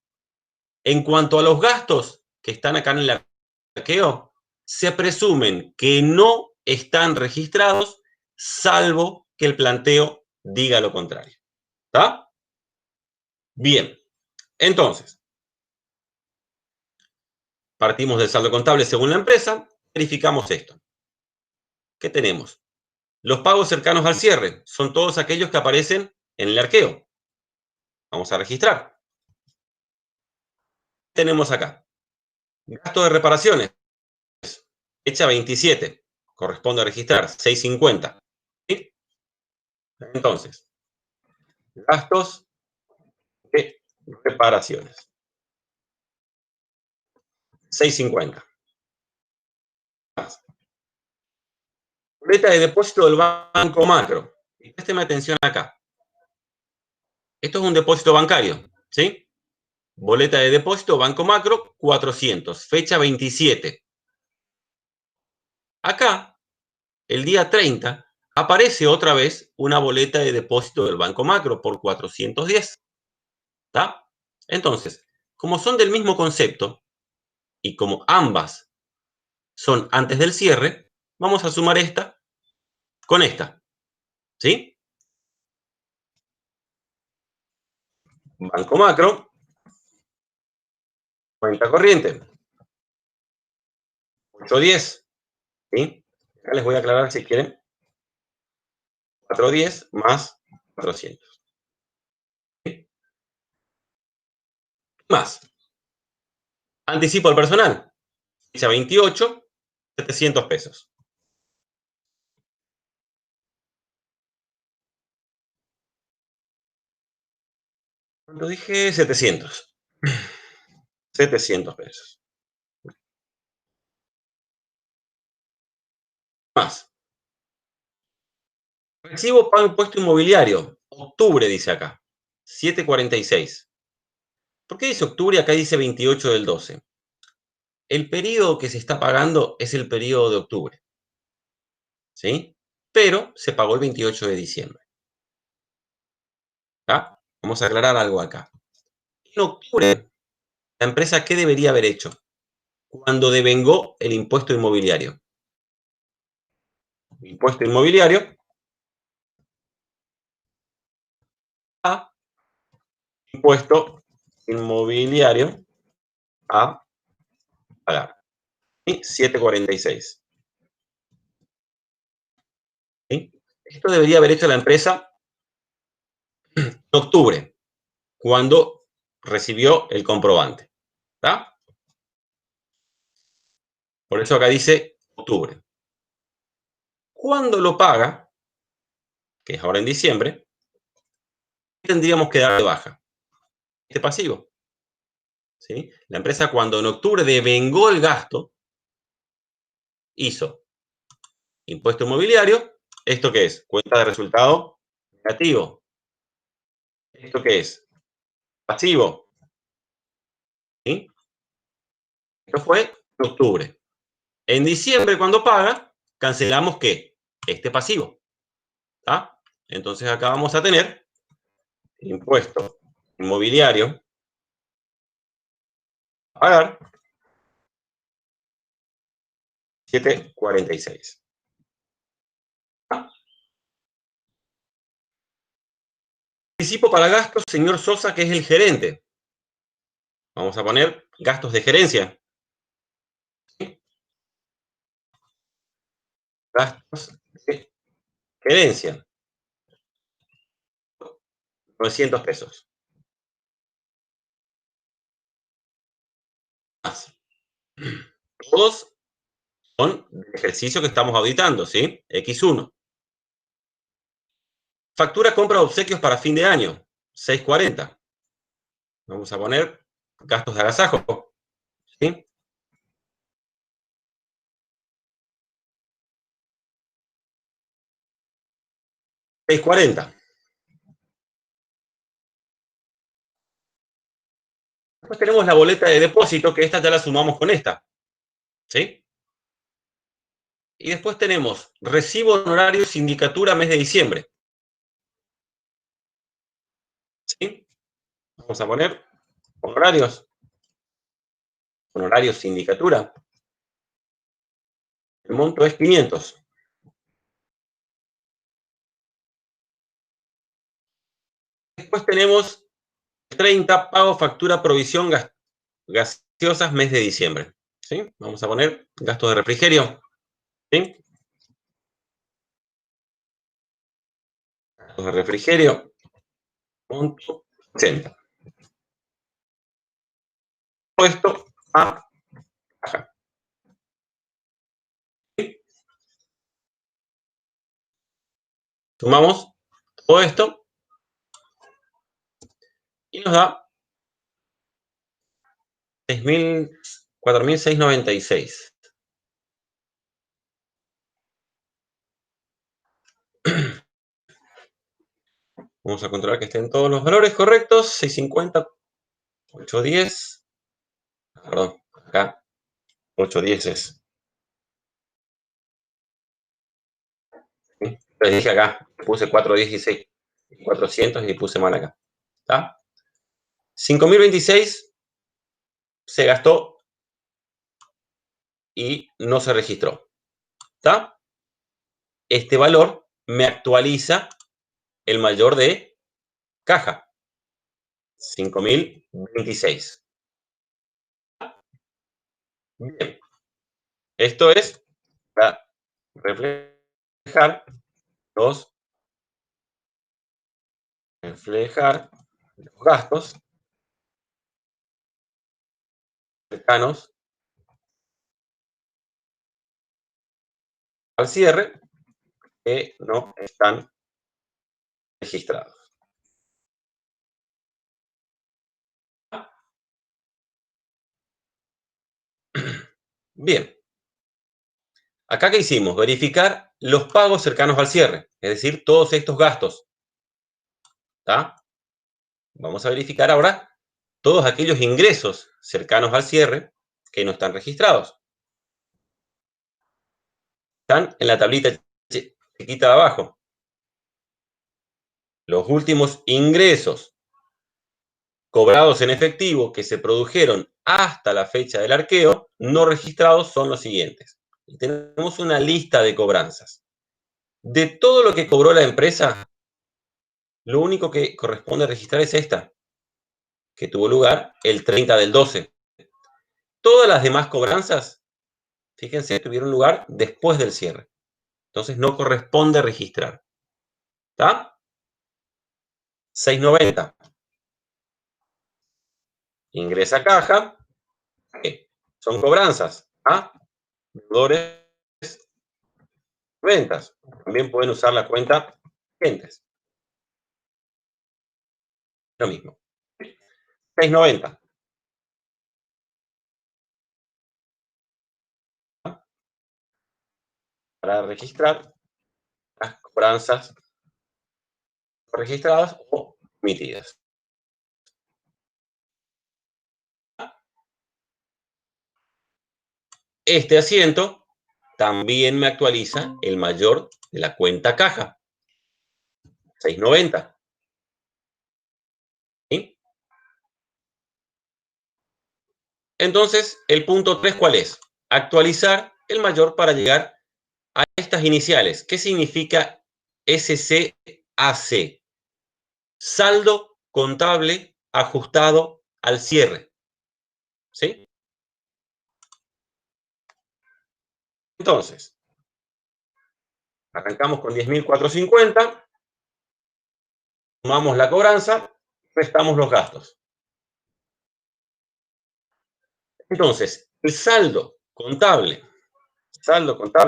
En cuanto a los gastos que están acá en el arqueo, se presumen que no están registrados, salvo que el planteo diga lo contrario. ¿Está? Bien. Entonces, partimos del saldo contable según la empresa, verificamos esto. ¿Qué tenemos? Los pagos cercanos al cierre son todos aquellos que aparecen en el arqueo. Vamos a registrar. Tenemos acá. Gasto de reparaciones. Fecha 27. Corresponde a registrar 650. ¿Sí? Entonces, gastos de reparaciones. 650. Boleta de depósito del Banco Macro. Présteme atención acá. Esto es un depósito bancario, ¿sí? Boleta de depósito Banco Macro, 400. Fecha 27. Acá, el día 30, aparece otra vez una boleta de depósito del Banco Macro por 410. ¿Está? Entonces, como son del mismo concepto y como ambas son antes del cierre, vamos a sumar esta con esta. ¿Sí? Banco Macro, cuenta corriente, 810. ¿Sí? Acá les voy a aclarar si quieren. 410 más 400. ¿Sí? Más. Anticipo al personal. Fecha 28, 700 pesos. Lo dije 700. 700 pesos. Más. Recibo pago impuesto inmobiliario. Octubre dice acá. 746. ¿Por qué dice octubre? Acá dice 28 del 12. El periodo que se está pagando es el periodo de octubre. ¿sí? Pero se pagó el 28 de diciembre. ¿Tá? Vamos a aclarar algo acá. En octubre, ¿la empresa qué debería haber hecho? Cuando devengó el impuesto inmobiliario. Impuesto inmobiliario a impuesto inmobiliario a pagar. ¿Sí? 746. ¿Sí? Esto debería haber hecho la empresa en octubre, cuando recibió el comprobante. ¿Tá? Por eso acá dice octubre. Cuando lo paga, que es ahora en diciembre, tendríamos que dar de baja este pasivo. ¿Sí? La empresa, cuando en octubre devengó el gasto, hizo impuesto inmobiliario. ¿Esto qué es? Cuenta de resultado negativo. ¿Esto qué es? Pasivo. ¿Sí? Esto fue en octubre. En diciembre, cuando paga, cancelamos ¿qué? Este pasivo. ¿Tá? Entonces acá vamos a tener impuesto inmobiliario a pagar 746. Anticipo para gastos, señor Sosa, que es el gerente. Vamos a poner gastos de gerencia. ¿Sí? Gastos de gerencia. 900 pesos. Más. Todos son del ejercicio que estamos auditando, ¿sí? X1. Factura compra de obsequios para fin de año. 640. Vamos a poner gastos de agasajo. ¿Sí? 640. Después tenemos la boleta de depósito, que esta ya la sumamos con esta. ¿Sí? Y después tenemos recibo de honorario sindicatura mes de diciembre. ¿Sí? Vamos a poner honorarios. Honorarios sindicatura. El monto es 500. Después tenemos 30 pago, factura, provisión, gaseosas mes de diciembre. ¿Sí? Vamos a poner gastos de refrigerio. ¿Sí? Gastos de refrigerio. Monto 80. Puesto a caja. ¿Sí? Sumamos todo esto y nos da 4.696. Vamos a controlar que estén todos los valores correctos. 650, 810. Perdón, acá 810 es. ¿Sí? Les dije acá, puse 416, 400 y puse mal acá. ¿Está? 5.026 se gastó y no se registró. ¿Está? Este valor me actualiza el mayor de caja. 5.026. Bien. Esto es para reflejar los, los gastos cercanos al cierre que no están registrados. Bien. Acá, ¿qué hicimos? Verificar los pagos cercanos al cierre, es decir, todos estos gastos. ¿Tá? Vamos a verificar ahora todos aquellos ingresos cercanos al cierre que no están registrados. Están en la tablita se quita de abajo. Los últimos ingresos cobrados en efectivo que se produjeron hasta la fecha del arqueo, no registrados, son los siguientes. Y tenemos una lista de cobranzas. De todo lo que cobró la empresa, lo único que corresponde registrar es esta, que tuvo lugar el 30 del 12. Todas las demás cobranzas, fíjense, tuvieron lugar después del cierre. Entonces no corresponde registrar. ¿Está? 690. Ingresa a caja. Son cobranzas. ¿Ah? Deudores, ventas. También pueden usar la cuenta clientes. Lo mismo. 690. Para registrar las cobranzas registradas o emitidas. Este asiento también me actualiza el mayor de la cuenta caja. 690. ¿Sí? Entonces, el punto 3, ¿cuál es? Actualizar el mayor para llegar a estas iniciales. ¿Qué significa SCAC? Saldo contable ajustado al cierre. ¿Sí? Entonces, arrancamos con 10.450, sumamos la cobranza, restamos los gastos. Entonces, el saldo contable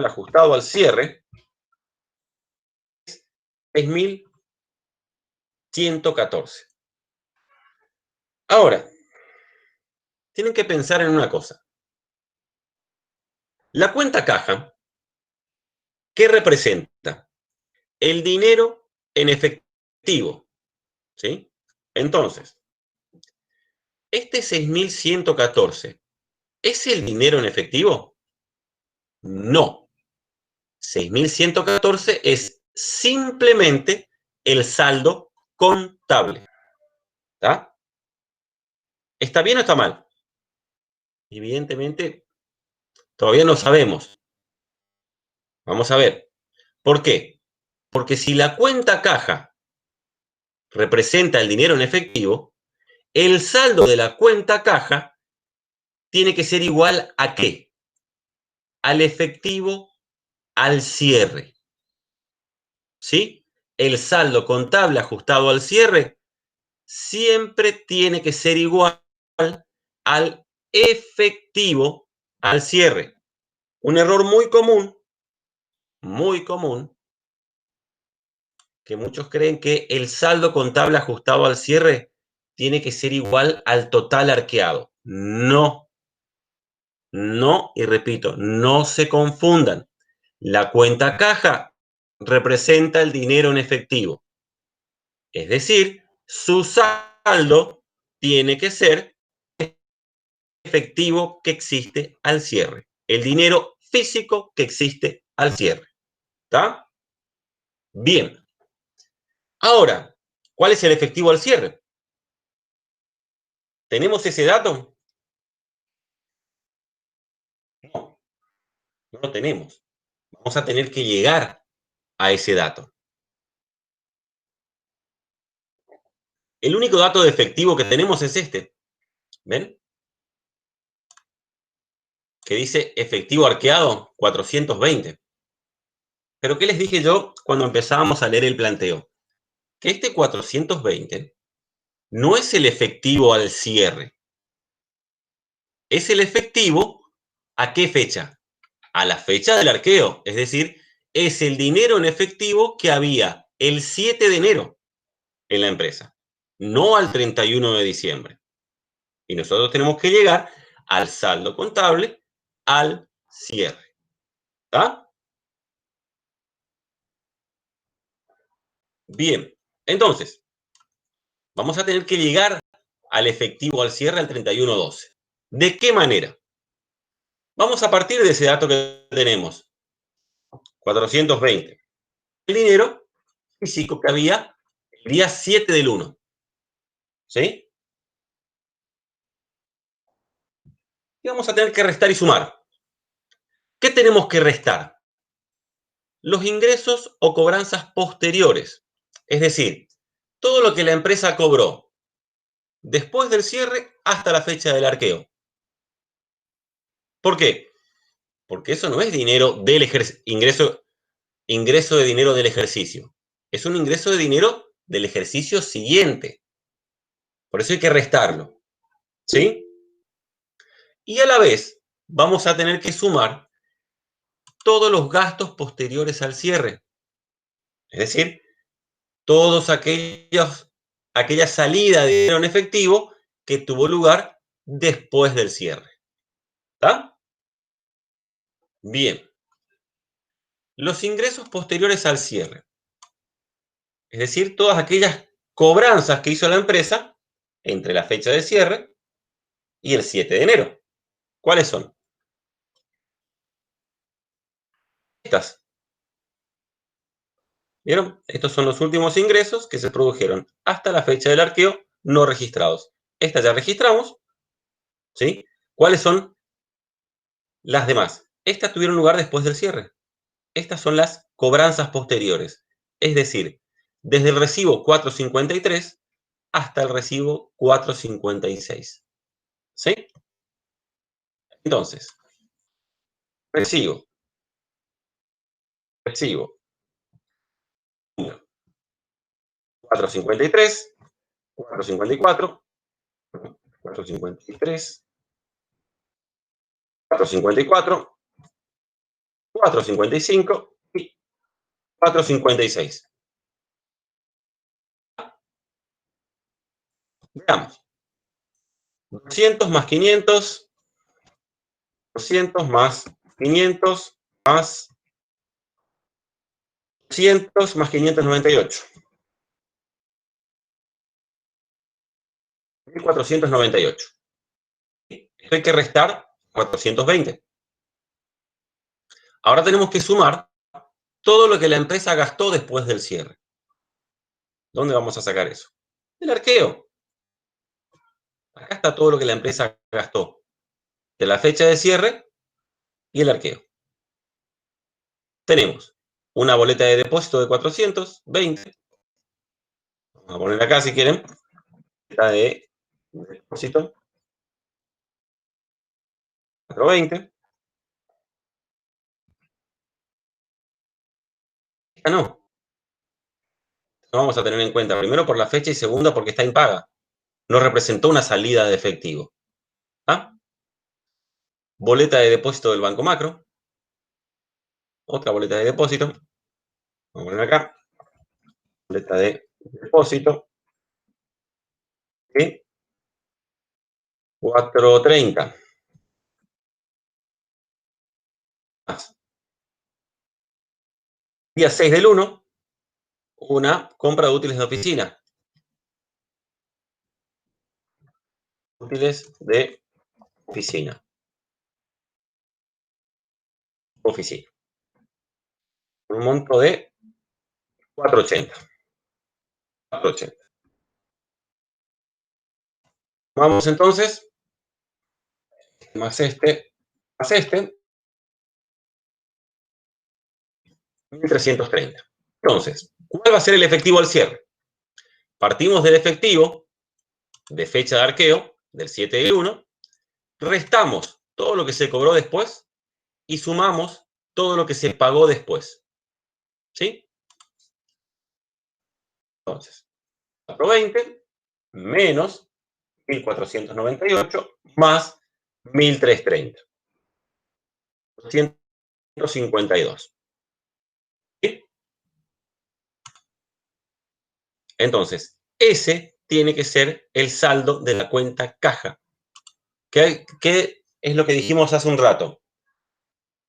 ajustado al cierre, es 6.114. Ahora, tienen que pensar en una cosa. La cuenta caja, ¿qué representa? El dinero en efectivo, ¿sí? Entonces, este 6.114, ¿es el dinero en efectivo? No. 6.114 es simplemente el saldo contable. ¿Está? ¿Está bien o está mal? Evidentemente, todavía no sabemos. Vamos a ver. ¿Por qué? Porque si la cuenta caja representa el dinero en efectivo, el saldo de la cuenta caja tiene que ser igual ¿a qué? Al efectivo al cierre. ¿Sí? El saldo contable ajustado al cierre siempre tiene que ser igual al efectivo al cierre. Un error muy común, que muchos creen que el saldo contable ajustado al cierre tiene que ser igual al total arqueado. No, no, y repito, no se confundan. La cuenta caja representa el dinero en efectivo. Es decir, su saldo tiene que ser efectivo que existe al cierre. El dinero físico que existe al cierre. ¿Está? Bien. Ahora, ¿cuál es el efectivo al cierre? ¿Tenemos ese dato? No, no lo tenemos. Vamos a tener que llegar a ese dato. El único dato de efectivo que tenemos es este. ¿Ven? Que dice efectivo arqueado 420. Pero ¿qué les dije yo cuando empezábamos a leer el planteo? Que este 420 no es el efectivo al cierre. Es el efectivo ¿a qué fecha? A la fecha del arqueo. Es decir, es el dinero en efectivo que había el 7 de enero en la empresa, no al 31 de diciembre. Y nosotros tenemos que llegar al saldo contable al cierre. ¿Está? Bien. Entonces, vamos a tener que llegar al efectivo al cierre al 31/12. ¿De qué manera? Vamos a partir de ese dato que tenemos. 420. El dinero físico que había el día 7 del 1. ¿Sí? Y vamos a tener que restar y sumar. ¿Qué tenemos que restar? Los ingresos o cobranzas posteriores. Es decir, todo lo que la empresa cobró después del cierre hasta la fecha del arqueo. ¿Por qué? Porque eso no es dinero del ingreso de dinero del ejercicio. Es un ingreso de dinero del ejercicio siguiente. Por eso hay que restarlo. ¿Sí? Y a la vez vamos a tener que sumar todos los gastos posteriores al cierre. Es decir, todos aquella salida de dinero en efectivo que tuvo lugar después del cierre. ¿Está? Bien. Los ingresos posteriores al cierre. Es decir, todas aquellas cobranzas que hizo la empresa entre la fecha de cierre y el 7 de enero. ¿Cuáles son? Estas. ¿Vieron? Estos son los últimos ingresos que se produjeron hasta la fecha del arqueo no registrados. Estas ya registramos, ¿sí? ¿Cuáles son las demás? Estas tuvieron lugar después del cierre. Estas son las cobranzas posteriores. Es decir, desde el recibo 453 hasta el recibo 456. ¿Sí? Entonces, recibo 1, 453, 454, 453, 454, 455 y 456. Veamos. 200 más 500, 200 más 500 más 200 más 598. 1498. Esto hay que restar 420. Ahora tenemos que sumar todo lo que la empresa gastó después del cierre. ¿Dónde vamos a sacar eso? Del arqueo. Acá está todo lo que la empresa gastó de la fecha de cierre y el arqueo. Tenemos una boleta de depósito de 420. Vamos a poner acá si quieren. Boleta de depósito 420. Esta no. No vamos a tener en cuenta, primero por la fecha y segundo porque está impaga. No representó una salida de efectivo. ¿Ah? Boleta de depósito del Banco Macro. Otra boleta de depósito. Vamos a poner acá. Boleta de depósito. ¿Sí? 430. Más. Día 6 del 1, una compra de útiles de oficina. Útiles de oficina. Oficina. Un monto de 480. 480. Vamos entonces, más este, 1330. Entonces, ¿cuál va a ser el efectivo al cierre? Partimos del efectivo de fecha de arqueo, del 7 del 1, restamos todo lo que se cobró después y sumamos todo lo que se pagó después. ¿Sí? Entonces, 420 menos 1498 más 1330. 252. ¿Sí? Entonces, ese tiene que ser el saldo de la cuenta caja. ¿Qué es lo que dijimos hace un rato?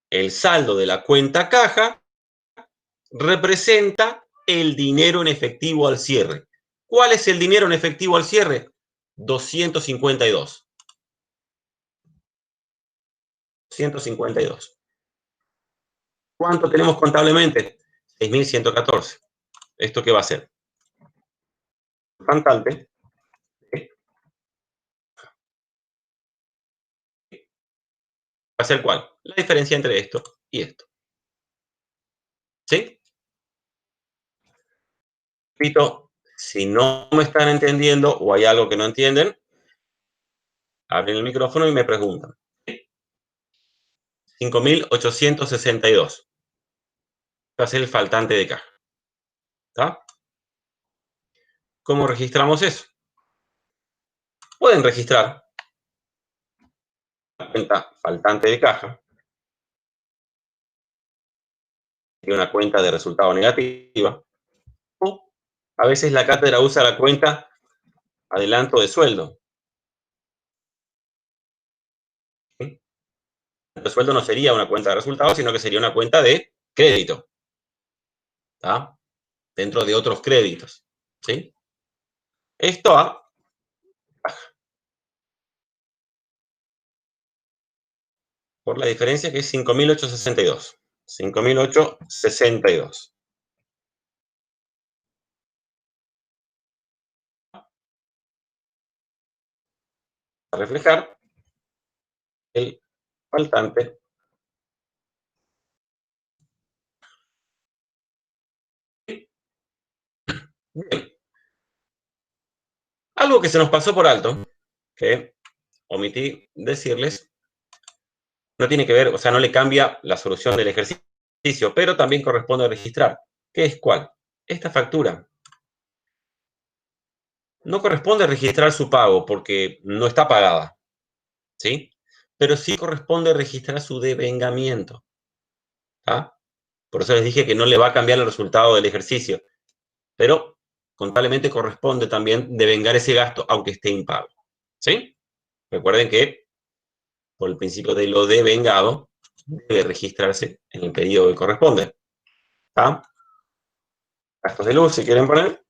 El saldo de la cuenta caja representa el dinero en efectivo al cierre. ¿Cuál es el dinero en efectivo al cierre? 252. 252. ¿Cuánto tenemos contablemente? 6.114. ¿Esto qué va a ser? Faltante. ¿Va a ser cuál? La diferencia entre esto y esto. ¿Sí? Repito, si no me están entendiendo o hay algo que no entienden, abren el micrófono y me preguntan. 5.862. Va a ser el faltante de caja. ¿Está? ¿Cómo registramos eso? Pueden registrar la cuenta faltante de caja y una cuenta de resultado negativa, o a veces la cátedra usa la cuenta adelanto de sueldo. ¿Sí? El sueldo no sería una cuenta de resultados, sino que sería una cuenta de crédito. ¿Está? Dentro de otros créditos. ¿Sí? Esto a por la diferencia que es 5.862. 5.862. A reflejar el faltante. Bien. Algo que se nos pasó por alto, que omití decirles, no tiene que ver, o sea, no le cambia la solución del ejercicio, pero también corresponde registrar. ¿Qué es cuál? Esta factura. No corresponde registrar su pago porque no está pagada, ¿sí? Pero sí corresponde registrar su devengamiento. ¿Tá? Por eso les dije que no le va a cambiar el resultado del ejercicio, pero contablemente corresponde también devengar ese gasto aunque esté impago, ¿sí? Recuerden que por el principio de lo devengado debe registrarse en el periodo que corresponde. ¿Tá? Gastos de luz, si quieren poner.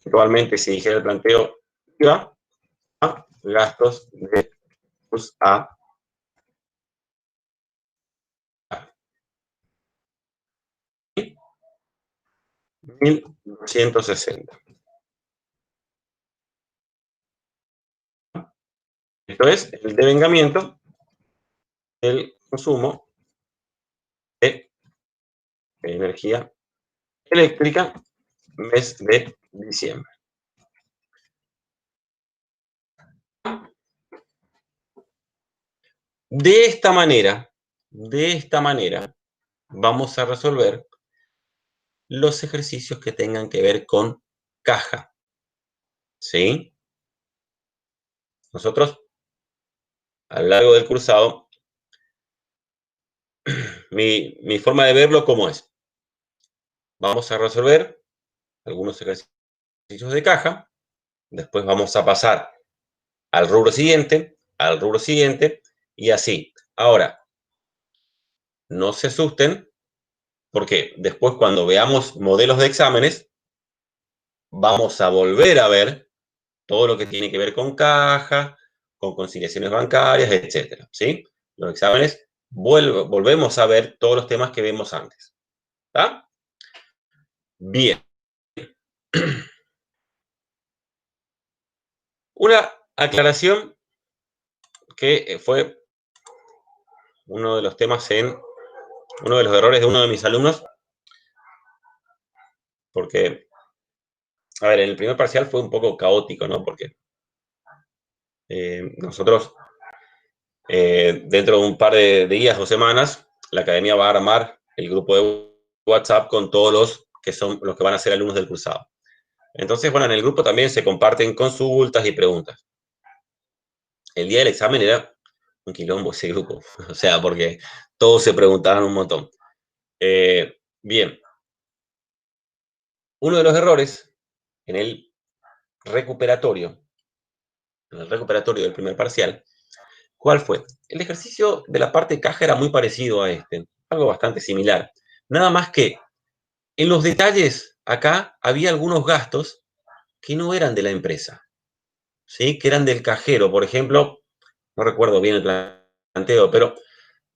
Actualmente, si dijera el planteo, IVA, gastos de luz a 1.260. Esto es el devengamiento del consumo de energía eléctrica mes de diciembre. De esta manera, vamos a resolver los ejercicios que tengan que ver con caja. ¿Sí? Nosotros, a lo largo del cursado, mi forma de verlo, ¿cómo es? Vamos a resolver algunos ejercicios de caja, después vamos a pasar al rubro siguiente, y así. Ahora, no se asusten, porque después cuando veamos modelos de exámenes, vamos a volver a ver todo lo que tiene que ver con caja, con conciliaciones bancarias, etcétera, ¿sí? Los exámenes volvemos a ver todos los temas que vemos antes. ¿Está? Bien. Una aclaración que fue uno de los temas uno de los errores de uno de mis alumnos, porque, a ver, en el primer parcial fue un poco caótico, ¿no? Porque nosotros, dentro de un par de días o semanas, la academia va a armar el grupo de WhatsApp con todos los que son los que van a ser alumnos del cursado. Entonces, bueno, en el grupo también se comparten consultas y preguntas. El día del examen era un quilombo ese grupo, o sea, porque todos se preguntaban un montón. Bien, uno de los errores en el recuperatorio, del primer parcial, ¿cuál fue? El ejercicio de la parte caja era muy parecido a este, algo bastante similar. Nada más que en los detalles acá había algunos gastos que no eran de la empresa, ¿sí? Que eran del cajero. Por ejemplo, no recuerdo bien el planteo, pero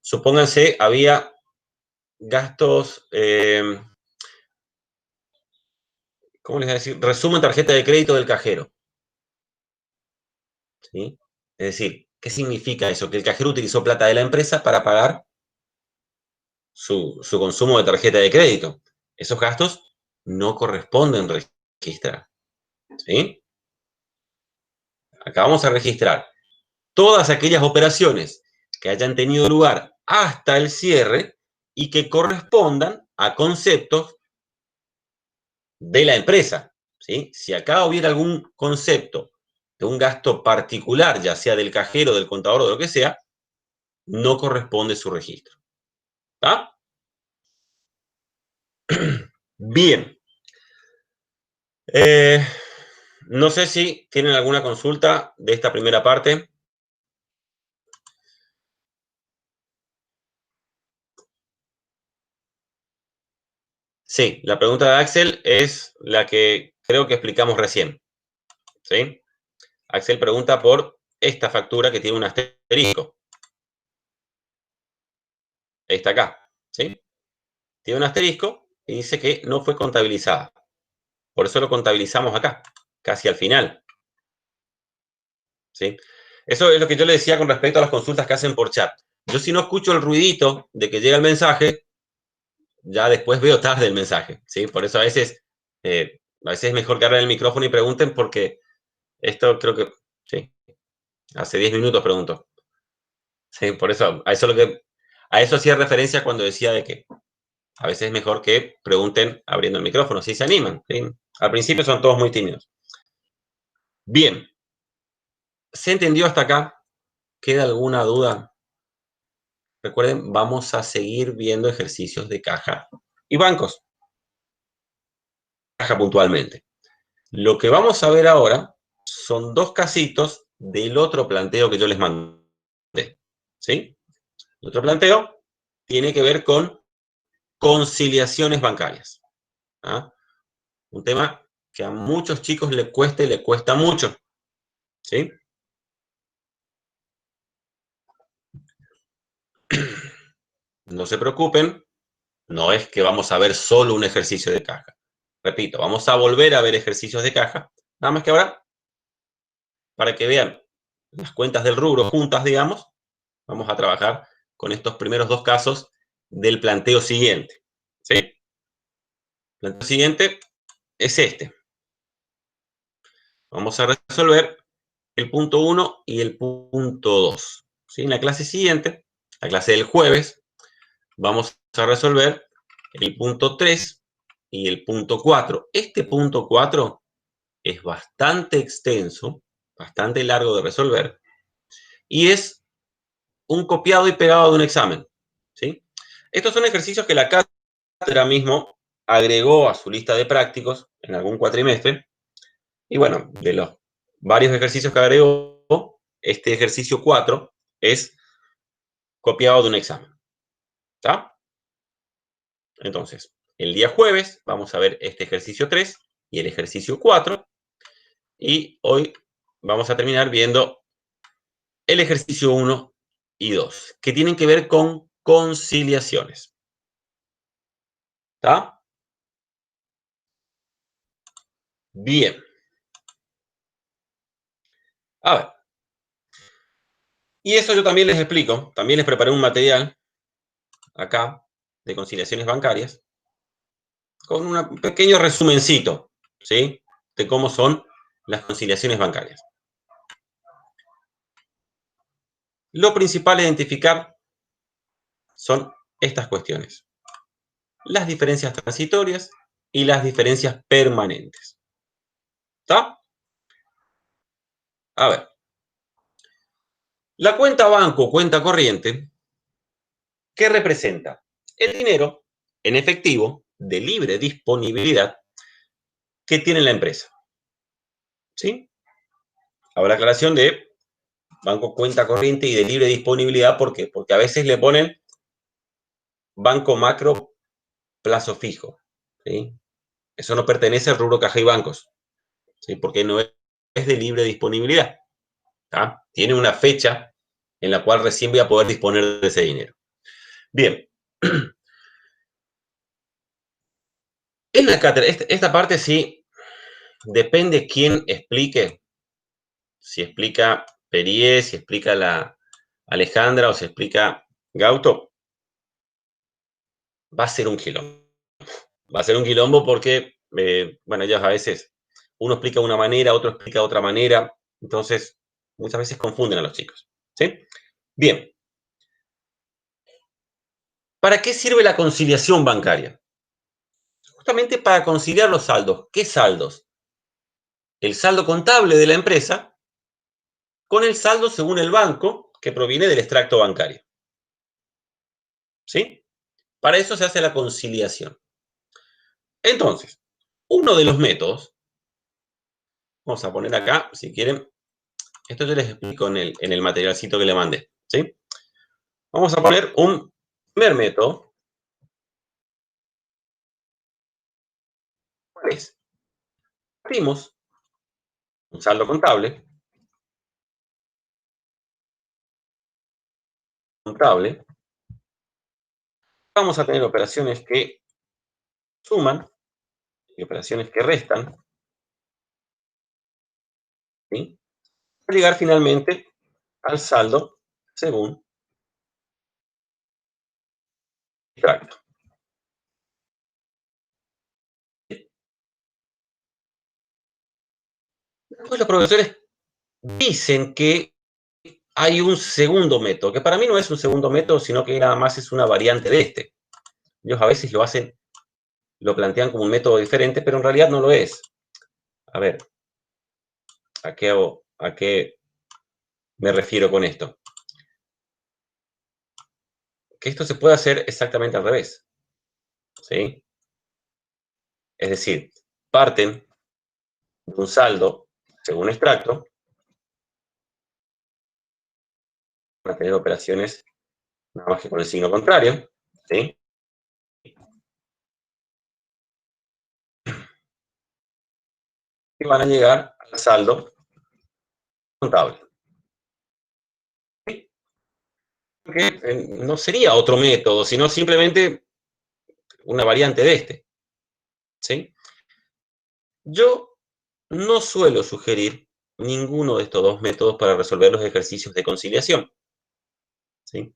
supónganse, había gastos, ¿cómo les voy a decir? Resumen tarjeta de crédito del cajero. ¿Sí? Es decir, ¿qué significa eso? Que el cajero utilizó plata de la empresa para pagar su consumo de tarjeta de crédito. Esos gastos no corresponden registrar. ¿Sí? Acá vamos a registrar todas aquellas operaciones que hayan tenido lugar hasta el cierre y que correspondan a conceptos de la empresa. ¿Sí? Si acá hubiera algún concepto de un gasto particular, ya sea del cajero, del contador o de lo que sea, no corresponde su registro. ¿Está? Bien. No sé si tienen alguna consulta de esta primera parte. Sí, la pregunta de Axel es la que creo que explicamos recién. ¿Sí? Axel pregunta por esta factura que tiene un asterisco. Está acá. ¿Sí? Tiene un asterisco y dice que no fue contabilizada. Por eso lo contabilizamos acá, casi al final. ¿Sí? Eso es lo que yo le decía con respecto a las consultas que hacen por chat. Yo si no escucho el ruidito de que llega el mensaje, ya después veo tarde el mensaje. ¿Sí? Por eso a veces es mejor que abran el micrófono y pregunten porque esto creo que, sí, hace 10 minutos pregunto. Sí, por eso, a eso hacía referencia cuando decía de que a veces es mejor que pregunten abriendo el micrófono, si se animan. ¿Sí? Al principio son todos muy tímidos. Bien, ¿se entendió hasta acá? ¿Queda alguna duda? Recuerden, vamos a seguir viendo ejercicios de caja y bancos. Caja puntualmente. Lo que vamos a ver ahora son dos casitos del otro planteo que yo les mandé. ¿Sí? El otro planteo tiene que ver con conciliaciones bancarias. ¿Ah? Un tema que a muchos chicos les cuesta y les cuesta mucho. ¿Sí? No se preocupen, no es que vamos a ver solo un ejercicio de caja. Repito, vamos a volver a ver ejercicios de caja, nada más que ahora, para que vean las cuentas del rubro juntas, digamos, vamos a trabajar con estos primeros dos casos del planteo siguiente. ¿Sí? El planteo siguiente es este. Vamos a resolver el punto 1 y el punto 2. ¿Sí? En la clase siguiente, la clase del jueves, vamos a resolver el punto 3 y el punto 4. Este punto 4 es bastante extenso, bastante largo de resolver, y es un copiado y pegado de un examen. ¿Sí? Estos son ejercicios que la cátedra mismo agregó a su lista de prácticos en algún cuatrimestre, y bueno, de los varios ejercicios que agregó, este ejercicio 4 es copiado de un examen. ¿Está? Entonces, el día jueves vamos a ver este ejercicio 3 y el ejercicio 4, y hoy vamos a terminar viendo el ejercicio 1 y 2, que tienen que ver con conciliaciones. ¿Está? Bien. A ver. Y eso yo también les explico. También les preparé un material acá de conciliaciones bancarias con un pequeño resumencito, ¿sí? De cómo son las conciliaciones bancarias. Lo principal a identificar son estas cuestiones: las diferencias transitorias y las diferencias permanentes. ¿Está? A ver. La cuenta banco, cuenta corriente, ¿qué representa? El dinero en efectivo de libre disponibilidad que tiene la empresa. ¿Sí? Habrá aclaración de banco, cuenta corriente y de libre disponibilidad. ¿Por qué? Porque a veces le ponen banco macro, plazo fijo. ¿Sí? Eso no pertenece al rubro caja y bancos. ¿Sí? Porque no es de libre disponibilidad. ¿Tá? Tiene una fecha en la cual recién voy a poder disponer de ese dinero. Bien. En la cátedra, esta parte sí, depende quién explique, si explica Perier, si explica la Alejandra o si explica Gauto, va a ser un quilombo. Va a ser un quilombo porque, bueno, ellos a veces, uno explica de una manera, otro explica de otra manera, entonces muchas veces confunden a los chicos. ¿Sí? Bien, ¿para qué sirve la conciliación bancaria? Justamente para conciliar los saldos. ¿Qué saldos? El saldo contable de la empresa con el saldo según el banco que proviene del extracto bancario. ¿Sí? Para eso se hace la conciliación. Entonces, uno de los métodos, vamos a poner acá, si quieren, esto yo les explico en el materialcito que le mandé. ¿Sí? Vamos a poner un primer método. ¿Cuál es? Partimos un saldo contable. Vamos a tener operaciones que suman y operaciones que restan. ¿Sí? Para llegar finalmente al saldo según extracto. Después los profesores dicen que hay un segundo método, que para mí no es un segundo método, sino que nada más es una variante de este. Ellos a veces lo hacen, lo plantean como un método diferente, pero en realidad no lo es. A ver, ¿a qué me refiero con esto? Que esto se puede hacer exactamente al revés. ¿Sí? Es decir, parten de un saldo según extracto, van a tener operaciones nada más que con el signo contrario, ¿sí? Y van a llegar al saldo contable. ¿Sí? Porque no sería otro método, sino simplemente una variante de este. ¿Sí? Yo no suelo sugerir ninguno de estos dos métodos para resolver los ejercicios de conciliación. ¿Sí?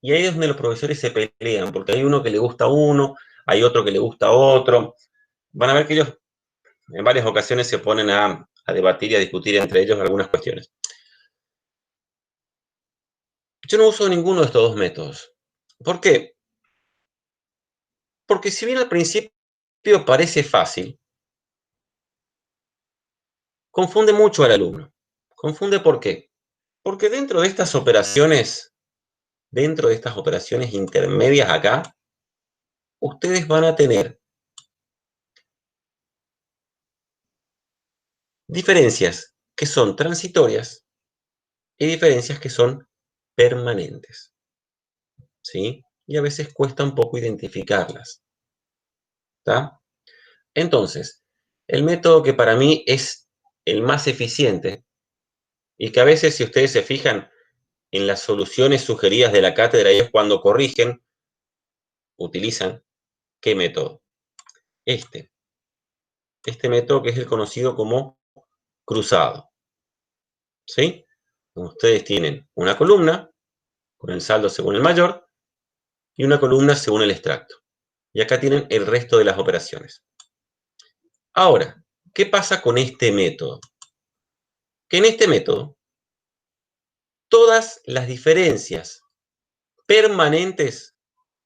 Y ahí es donde los profesores se pelean, porque hay uno que le gusta a uno, hay otro que le gusta a otro. Van a ver que ellos en varias ocasiones se ponen a debatir y a discutir entre ellos algunas cuestiones. Yo no uso ninguno de estos dos métodos. ¿Por qué? Porque si bien al principio parece fácil, confunde mucho al alumno. ¿Confunde por qué? Porque dentro de estas operaciones intermedias acá, ustedes van a tener diferencias que son transitorias y diferencias que son permanentes. ¿Sí? Y a veces cuesta un poco identificarlas. ¿Está? Entonces, el método que para mí es el más eficiente y que a veces, si ustedes se fijan en las soluciones sugeridas de la cátedra, ellos cuando corrigen, utilizan ¿qué método? Este. Este método que es el conocido como cruzado. ¿Sí? Ustedes tienen una columna con el saldo según el mayor y una columna según el extracto. Y acá tienen el resto de las operaciones. Ahora, ¿qué pasa con este método? Que en este método, todas las diferencias permanentes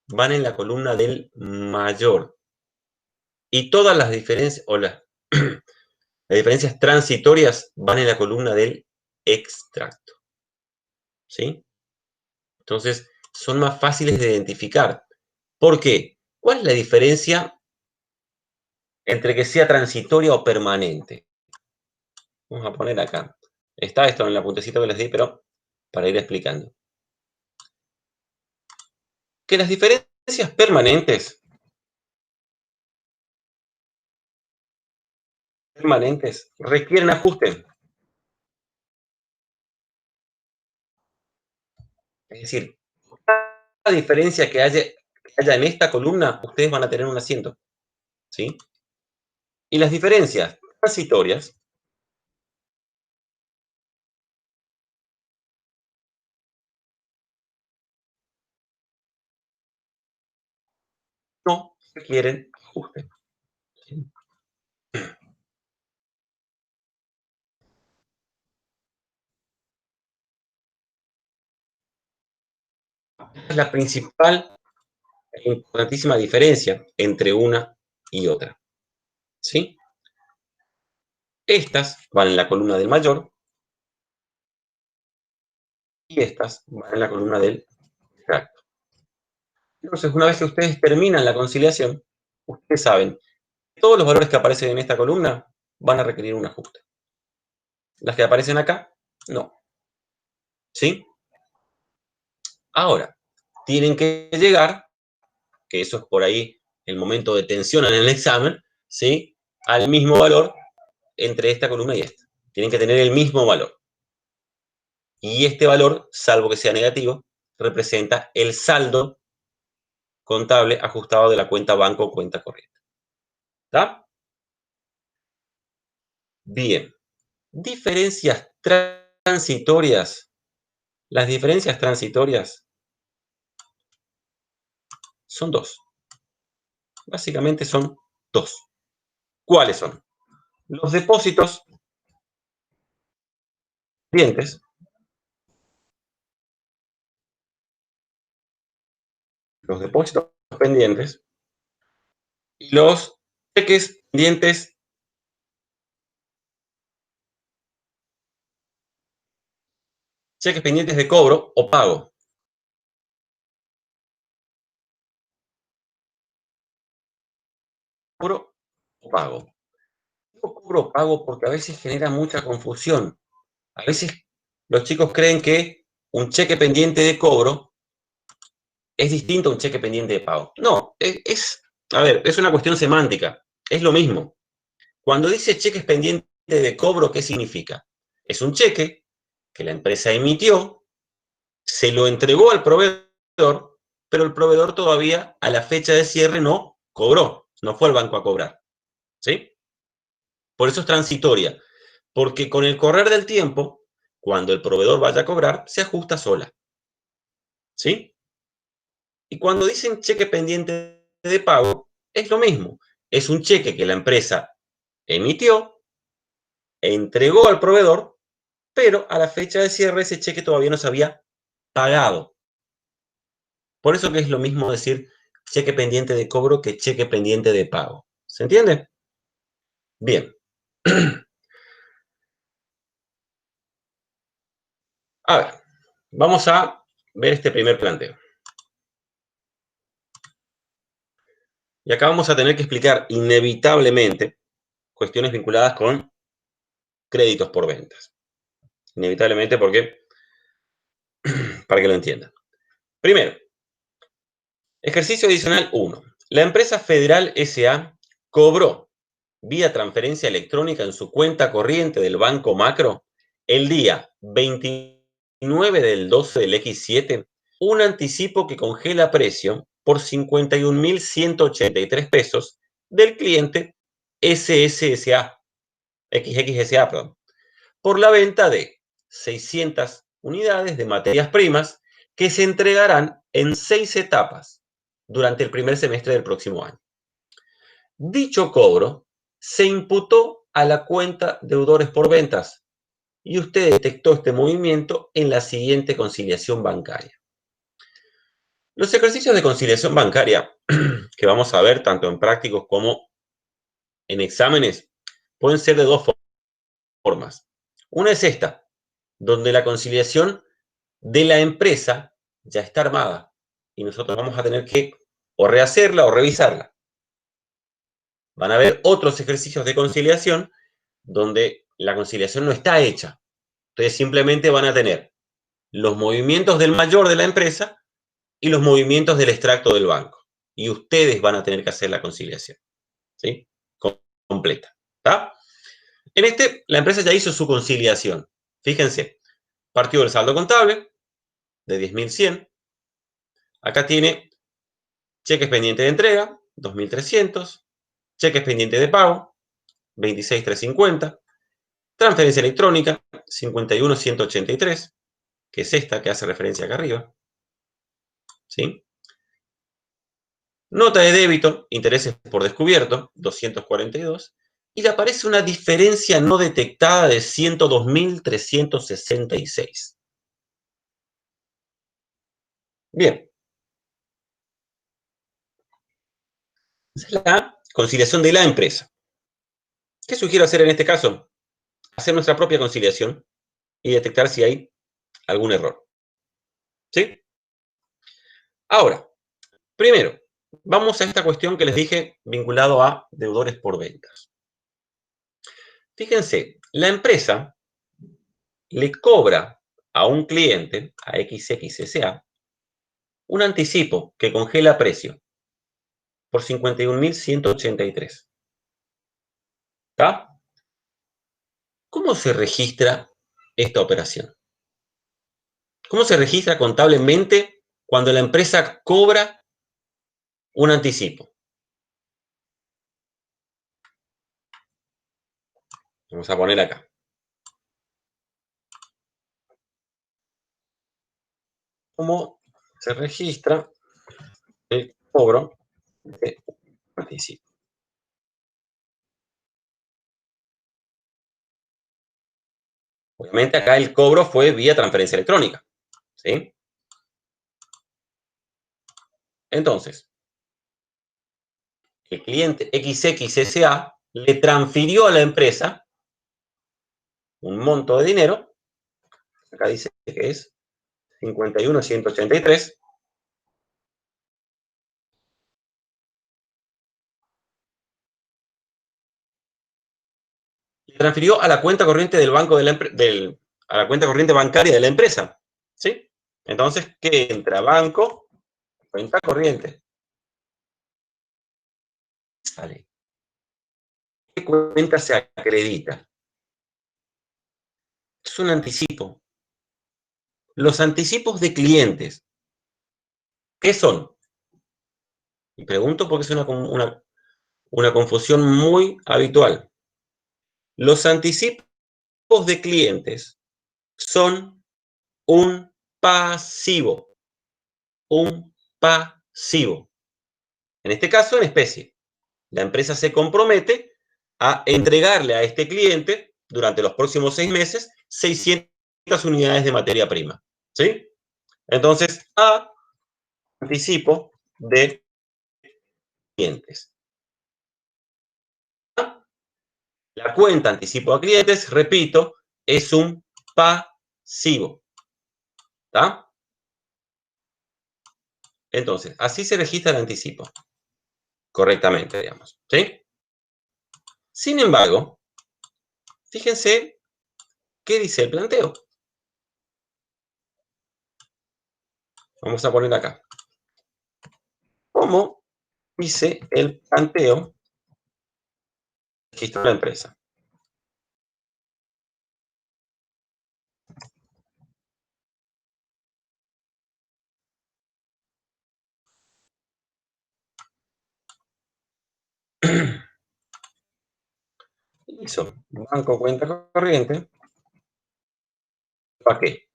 van en la columna del mayor. Y todas las diferencias, las diferencias transitorias van en la columna del extracto. ¿Sí? Entonces, son más fáciles de identificar. ¿Por qué? ¿Cuál es la diferencia entre que sea transitoria o permanente? Vamos a poner acá. Está esto en la puntecita que les di, pero para ir explicando. Que las diferencias permanentes requieren ajuste. Es decir, cada diferencia que haya en esta columna, ustedes van a tener un asiento. ¿sí? Y las diferencias transitorias no requieren ajuste. ¿Sí? Es la principal e importantísima diferencia entre una y otra, ¿sí? Estas van en la columna del mayor y estas van en la columna del extracto. Entonces, una vez que ustedes terminan la conciliación, ustedes saben que todos los valores que aparecen en esta columna van a requerir un ajuste. Las que aparecen acá, no, ¿sí? Ahora, tienen que llegar, que eso es por ahí el momento de tensión en el examen, ¿sí? Al mismo valor entre esta columna y esta. Tienen que tener el mismo valor. Y este valor, salvo que sea negativo, representa el saldo contable ajustado de la cuenta banco o cuenta corriente. ¿Está? Bien. Diferencias transitorias. Las diferencias transitorias son dos. Básicamente son dos. ¿Cuáles son? Los depósitos pendientes, los depósitos pendientes y los cheques pendientes de cobro o pago. Cobro o pago. Digo cobro o pago porque a veces genera mucha confusión. A veces los chicos creen que un cheque pendiente de cobro es distinto a un cheque pendiente de pago. No, a ver, es una cuestión semántica. Es lo mismo. Cuando dice cheques pendientes de cobro, ¿qué significa? Es un cheque que la empresa emitió, se lo entregó al proveedor, pero el proveedor todavía a la fecha de cierre no cobró, no fue al banco a cobrar. ¿Sí? Por eso es transitoria, porque con el correr del tiempo, cuando el proveedor vaya a cobrar, se ajusta sola. ¿Sí? Y cuando dicen cheque pendiente de pago, es lo mismo. Es un cheque que la empresa emitió, entregó al proveedor, pero a la fecha de cierre ese cheque todavía no se había pagado. Por eso que es lo mismo decir cheque pendiente de cobro que cheque pendiente de pago. ¿Se entiende? Bien. A ver, vamos a ver este primer planteo. Y acá vamos a tener que explicar inevitablemente cuestiones vinculadas con créditos por ventas. Inevitablemente porque, para que lo entiendan. Primero, ejercicio adicional 1. La empresa Federal S.A. cobró vía transferencia electrónica en su cuenta corriente del Banco Macro el día 29 del 12 del X7 un anticipo que congela precio por 51.183 pesos del cliente SSSA, XXSA, perdón, por la venta de 600 unidades de materias primas que se entregarán en 6 etapas durante el primer semestre del próximo año. Dicho cobro se imputó a la cuenta deudores por ventas y usted detectó este movimiento en la siguiente conciliación bancaria. Los ejercicios de conciliación bancaria que vamos a ver tanto en prácticos como en exámenes pueden ser de dos formas. Una es esta, donde la conciliación de la empresa ya está armada y nosotros vamos a tener que o rehacerla o revisarla. Van a haber otros ejercicios de conciliación donde la conciliación no está hecha. Entonces simplemente van a tener los movimientos del mayor de la empresa y los movimientos del extracto del banco. Y ustedes van a tener que hacer la conciliación, ¿sí? Completa. ¿Está? En este, la empresa ya hizo su conciliación. Fíjense, partió del saldo contable de 10.100. Acá tiene cheques pendientes de entrega, 2.300. cheques pendientes de pago, 26.350. Transferencia electrónica, 51.183, que es esta que hace referencia acá arriba. ¿Sí? Nota de débito, intereses por descubierto, 242. Y le aparece una diferencia no detectada de 102.366. Bien. Esa es la conciliación de la empresa. ¿Qué sugiero hacer en este caso? Hacer nuestra propia conciliación y detectar si hay algún error. ¿Sí? Ahora, primero, vamos a esta cuestión que les dije vinculado a deudores por ventas. Fíjense, la empresa le cobra a un cliente, a XXSA, un anticipo que congela precio por 51.183. ¿Está? ¿Cómo se registra esta operación? ¿Cómo se registra contablemente cuando la empresa cobra un anticipo? Vamos a poner acá. ¿Cómo se registra el cobro de anticipo? Obviamente acá el cobro fue vía transferencia electrónica. ¿Sí? Entonces, el cliente XXSA le transfirió a la empresa un monto de dinero, acá dice que es 51.183, y transfirió a la cuenta corriente del banco de a la cuenta corriente bancaria de la empresa. ¿Sí? Entonces, ¿qué entra? Banco, cuenta corriente. Sale. ¿Qué cuenta se acredita? Es un anticipo. Los anticipos de clientes, ¿qué son? Y pregunto porque es una confusión muy habitual. Los anticipos de clientes son un pasivo. Un pasivo. En este caso, en especie. La empresa se compromete a entregarle a este cliente durante los próximos 6 meses 600 unidades de materia prima. ¿Sí? Entonces, A, anticipo de clientes. La cuenta anticipo a clientes, repito, es un pasivo. ¿Está? Entonces, así se registra el anticipo. Correctamente, digamos. ¿Sí? Sin embargo, fíjense qué dice el planteo. Vamos a poner acá. ¿Cómo dice el planteo registro de la empresa? Hizo banco cuenta corriente. ¿Para qué?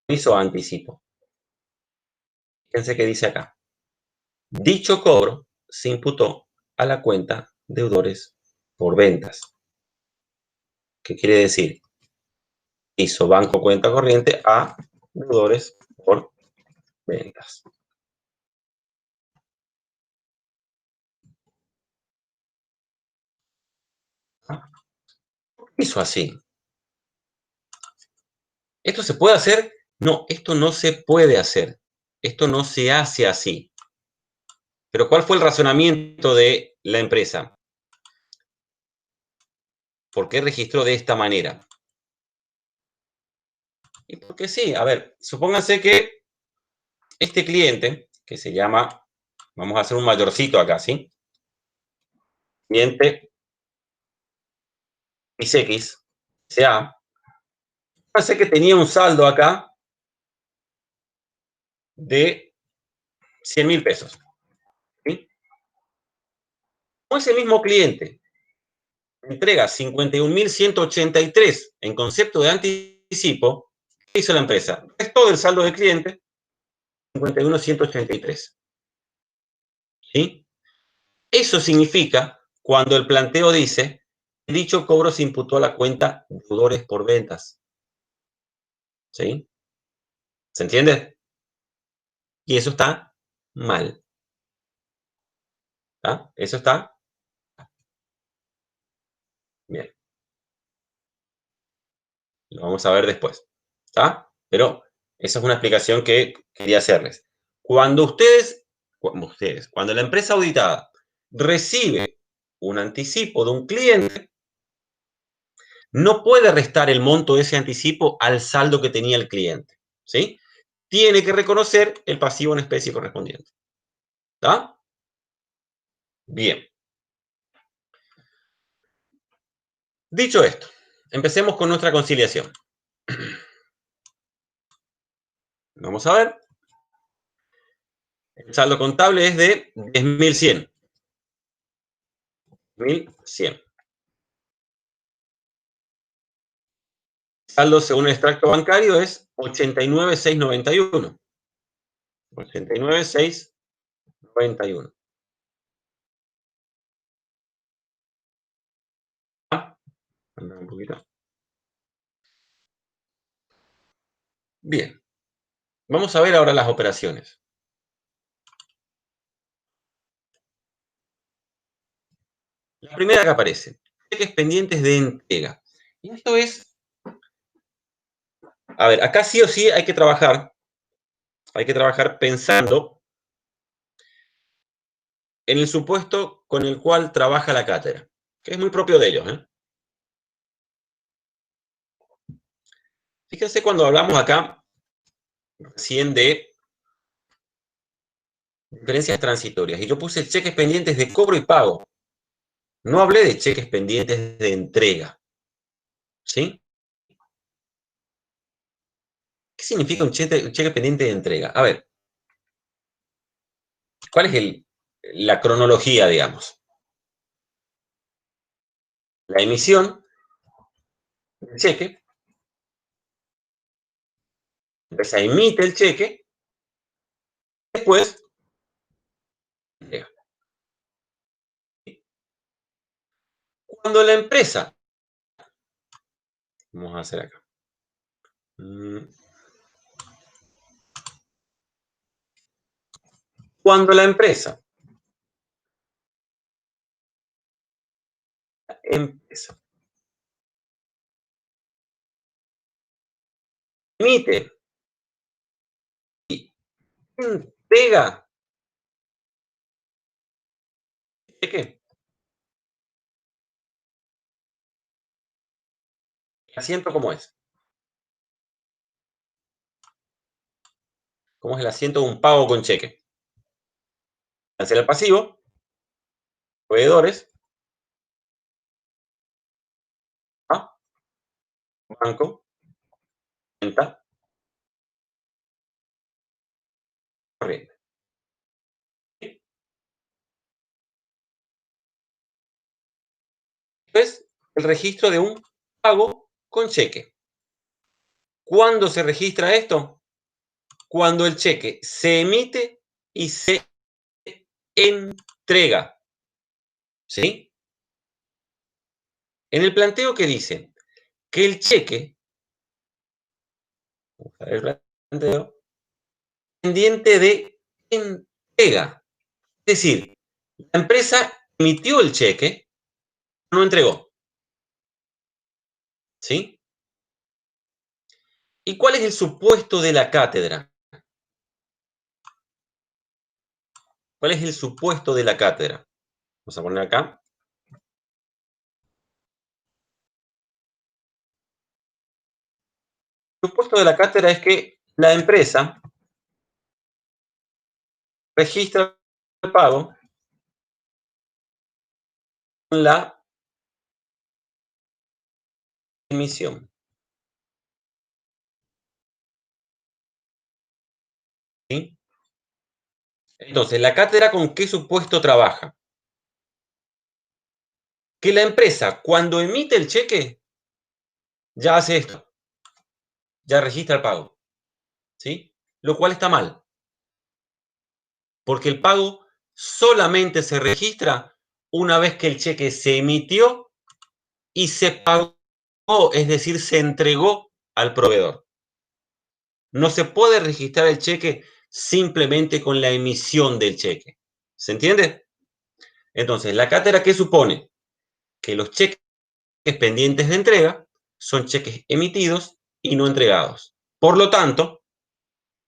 Hizo anticipo. Fíjense qué dice acá. Dicho cobro se imputó a la cuenta deudores por ventas. ¿Qué quiere decir? Hizo banco cuenta corriente a deudores por ventas. Hizo así. ¿Esto se puede hacer? No, esto no se puede hacer. Esto no se hace así. Pero ¿cuál fue el razonamiento de la empresa? ¿Por qué registró de esta manera? Y porque sí, a ver, supónganse que este cliente, que se llama, vamos a hacer un mayorcito acá, ¿sí? Cliente XX, sea, supónganse que tenía un saldo acá de 100.000 pesos. ¿Sí? Como ese mismo cliente entrega 51.183 en concepto de anticipo, ¿qué hizo la empresa? Restó del saldo del cliente 51.183. ¿Sí? Eso significa cuando el planteo dice, dicho cobro se imputó a la cuenta deudores por ventas. ¿Sí? ¿Se entiende? Y eso está mal. ¿Tá? Eso está bien. Lo vamos a ver después. ¿Está? Pero esa es una explicación que quería hacerles. Cuando la empresa auditada recibe un anticipo de un cliente, no puede restar el monto de ese anticipo al saldo que tenía el cliente. ¿Sí? Tiene que reconocer el pasivo en especie correspondiente. ¿Está? Bien. Dicho esto, empecemos con nuestra conciliación. Vamos a ver. El saldo contable es de 10.100. 1.100. Saldo según el extracto bancario es 89.691. 89.691. Un poquito. Bien. Vamos a ver ahora las operaciones. La primera que aparece, cheques pendientes de entrega. Y esto es, a ver, acá sí o sí hay que trabajar pensando en el supuesto con el cual trabaja la cátedra, que es muy propio de ellos. Fíjense cuando hablamos acá recién de diferencias transitorias, y yo puse cheques pendientes de cobro y pago. No hablé de cheques pendientes de entrega. ¿Sí? ¿Qué significa un cheque pendiente de entrega? A ver, ¿cuál es la cronología, digamos? La emisión del cheque, la empresa emite el cheque, después entrega. Cuando la empresa, vamos a hacer acá, cuando la empresa emite y entrega el cheque, el asiento cómo es. ¿Cómo es el asiento de un pago con cheque? Cancela el pasivo, proveedores, ¿ah? Banco, cuenta, corriente. Es el registro de un pago con cheque. ¿Cuándo se registra esto? Cuando el cheque se emite y se entrega. ¿Sí? En el planteo que dice que el cheque, el planteo, pendiente de entrega. Es decir, la empresa emitió el cheque, no entregó. ¿Sí? ¿Y cuál es el supuesto de la cátedra? ¿Cuál es el supuesto de la cátedra? Vamos a poner acá. El supuesto de la cátedra es que la empresa registra el pago con la emisión. ¿Sí? Entonces, ¿la cátedra con qué supuesto trabaja? que la empresa, cuando emite el cheque, ya hace esto, ya registra el pago, ¿sí? Lo cual está mal, porque el pago solamente se registra una vez que el cheque se emitió y se pagó, es decir, se entregó al proveedor. No se puede registrar el cheque simplemente con la emisión del cheque. ¿Se entiende? Entonces, la cátedra, ¿qué supone? Que los cheques pendientes de entrega son cheques emitidos y no entregados. Por lo tanto,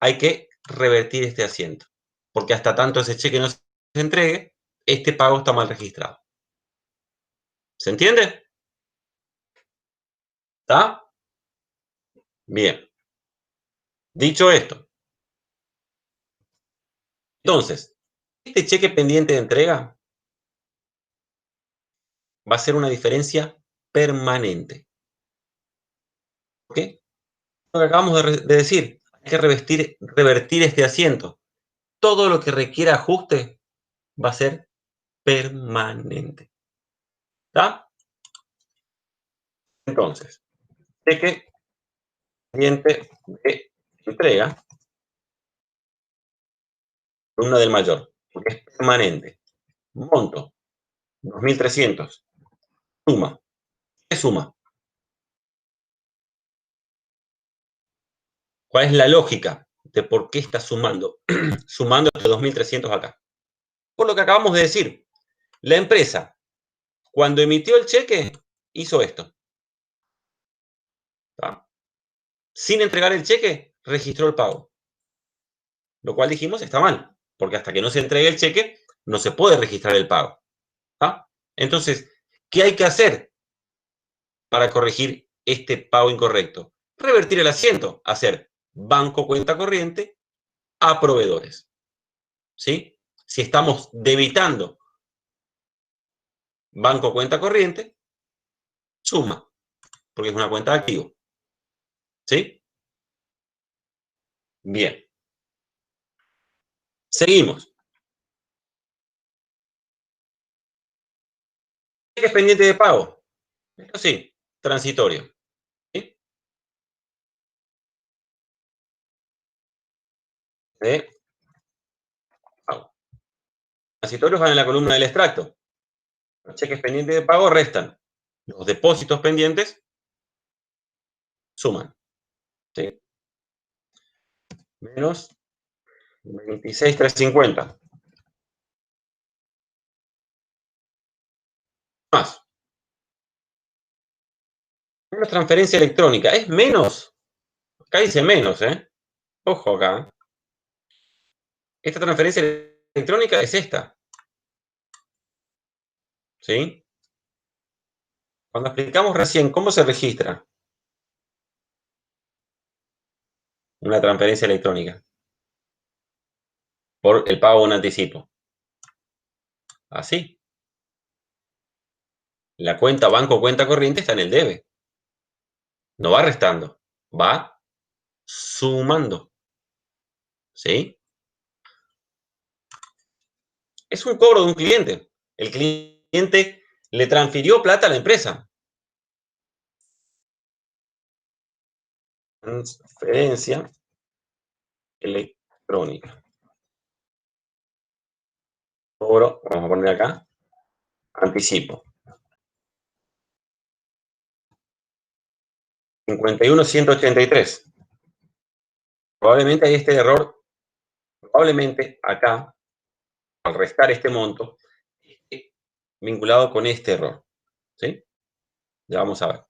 hay que revertir este asiento, porque hasta tanto ese cheque no se entregue, este pago está mal registrado. ¿Se entiende? ¿Está? Bien. Dicho esto, entonces, este cheque pendiente de entrega va a ser una diferencia permanente. ¿Ok? Lo que acabamos de decir, hay que revertir este asiento. Todo lo que requiera ajuste va a ser permanente. ¿Está? Entonces, cheque pendiente de entrega, columna del mayor, porque es permanente. Monto, 2.300. Suma. ¿Qué suma? ¿Cuál es la lógica de por qué está sumando? Sumando estos 2.300 acá. Por lo que acabamos de decir, la empresa, cuando emitió el cheque, hizo esto. ¿Tá? Sin entregar el cheque, registró el pago. Lo cual dijimos está mal, porque hasta que no se entregue el cheque, no se puede registrar el pago. ¿Tá? Entonces, ¿qué hay que hacer para corregir este pago incorrecto? Revertir el asiento, hacer banco cuenta corriente a proveedores. ¿Sí? Si estamos debitando banco cuenta corriente, suma, porque es una cuenta de activo. ¿Sí? Bien. Seguimos. ¿Qué es pendiente de pago? Esto sí, transitorio. ¿Sí? De pago. Transitorios van en la columna del extracto. Los cheques pendientes de pago restan. Los depósitos pendientes suman. ¿Sí? Menos 26.350. Más. Menos transferencia electrónica. ¿Es menos? Acá dice menos, ¿eh? Ojo acá. Esta transferencia electrónica es esta. ¿Sí? Cuando explicamos recién cómo se registra una transferencia electrónica por el pago de un anticipo. Así. La cuenta banco cuenta corriente está en el debe. No va restando, va sumando. ¿Sí? Es un cobro de un cliente. El cliente le transfirió plata a la empresa. Transferencia electrónica. Cobro, vamos a poner acá, anticipo. 51.183. Probablemente hay este error, probablemente acá, al restar este monto, vinculado con este error. ¿Sí? Ya vamos a ver.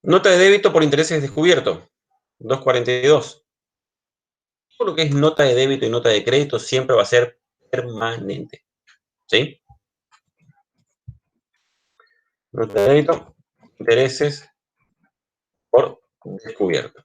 Nota de débito por intereses descubierto, 242. Todo lo que es nota de débito y nota de crédito siempre va a ser permanente. ¿Sí? Nota de débito, intereses por descubierto.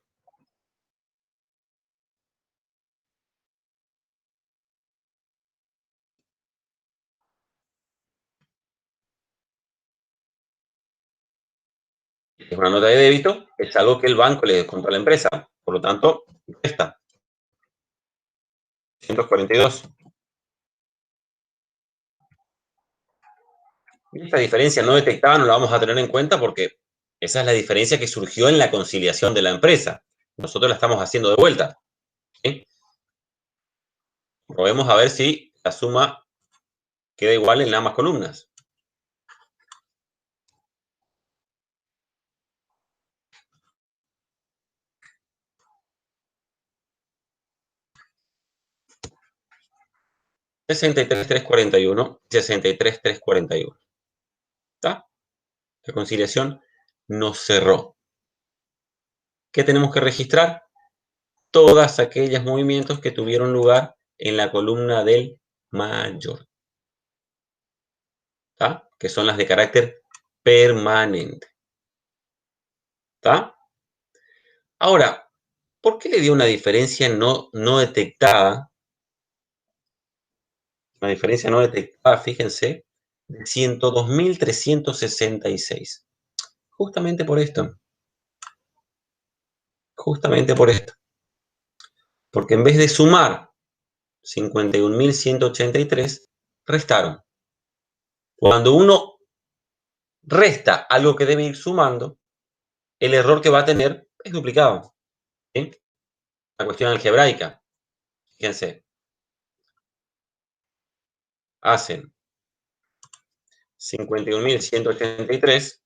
Es una nota de débito, es algo que el banco le descontó a la empresa. Por lo tanto, resta 242. Esta diferencia no detectada no la vamos a tener en cuenta porque esa es la diferencia que surgió en la conciliación de la empresa. Nosotros la estamos haciendo de vuelta. ¿Sí? Probemos a ver si la suma queda igual en ambas columnas. Sesenta y tres mil trescientos cuarenta y uno, 63.341. ¿Está? La conciliación nos cerró. ¿Qué tenemos que registrar? Todos aquellos movimientos que tuvieron lugar en la columna del mayor. ¿Está? Que son las de carácter permanente. ¿Está? Ahora, ¿por qué le dio una diferencia no detectada? Una diferencia no detectada, fíjense, de 102.366. Justamente por esto. Justamente por esto. Porque en vez de sumar 51.183, restaron. Cuando uno resta algo que debe ir sumando, el error que va a tener es duplicado. ¿Sí? La cuestión algebraica. Fíjense. Hacen 51.183,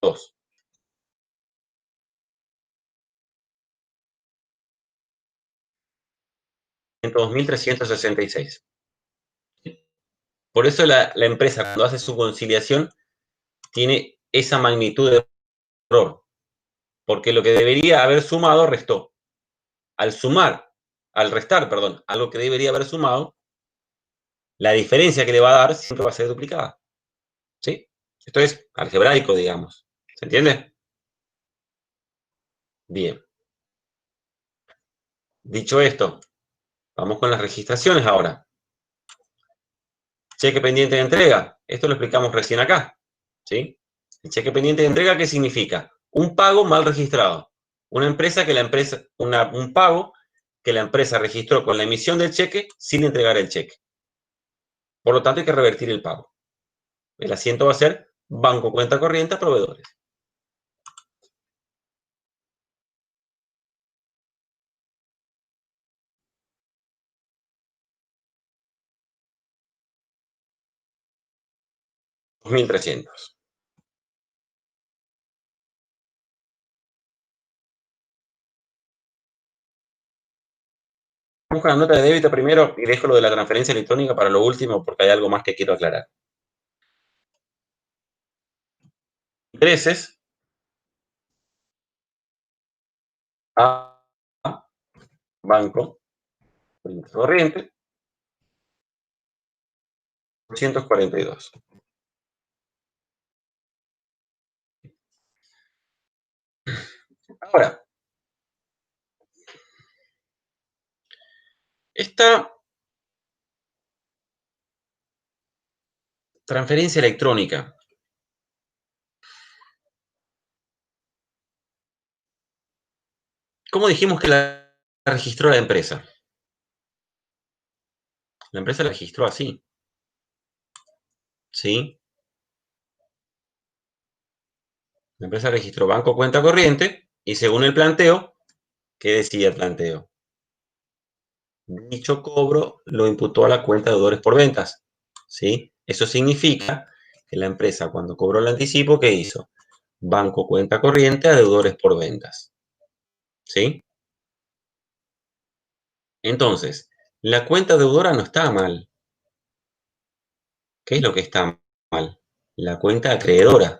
2. 102.366. Por eso la empresa, cuando hace su conciliación, tiene esa magnitud de error. Porque lo que debería haber sumado, restó. Al restar, perdón, algo que debería haber sumado, la diferencia que le va a dar siempre va a ser duplicada. ¿Sí? Esto es algebraico, digamos. ¿Se entiende? Bien. Dicho esto, vamos con las registraciones ahora. Cheque pendiente de entrega. Esto lo explicamos recién acá. ¿Sí? El cheque pendiente de entrega, ¿qué significa? Un pago mal registrado. Un pago que la empresa registró con la emisión del cheque sin entregar el cheque. Por lo tanto, hay que revertir el pago. El asiento va a ser banco, cuenta corriente a proveedores. $2.300. Vamos con la nota de débito primero y dejo lo de la transferencia electrónica para lo último porque hay algo más que quiero aclarar. Intereses a banco, cuenta corriente, 242. Ahora, esta transferencia electrónica, ¿cómo dijimos que la registró la empresa? La empresa la registró así. ¿Sí? La empresa registró banco, cuenta corriente y según el planteo, ¿qué decía el planteo? Dicho cobro lo imputó a la cuenta de deudores por ventas. ¿Sí? Eso significa que la empresa cuando cobró el anticipo, ¿qué hizo? Banco, cuenta corriente a deudores por ventas. ¿Sí? Entonces, la cuenta deudora no está mal. ¿Qué es lo que está mal? La cuenta acreedora.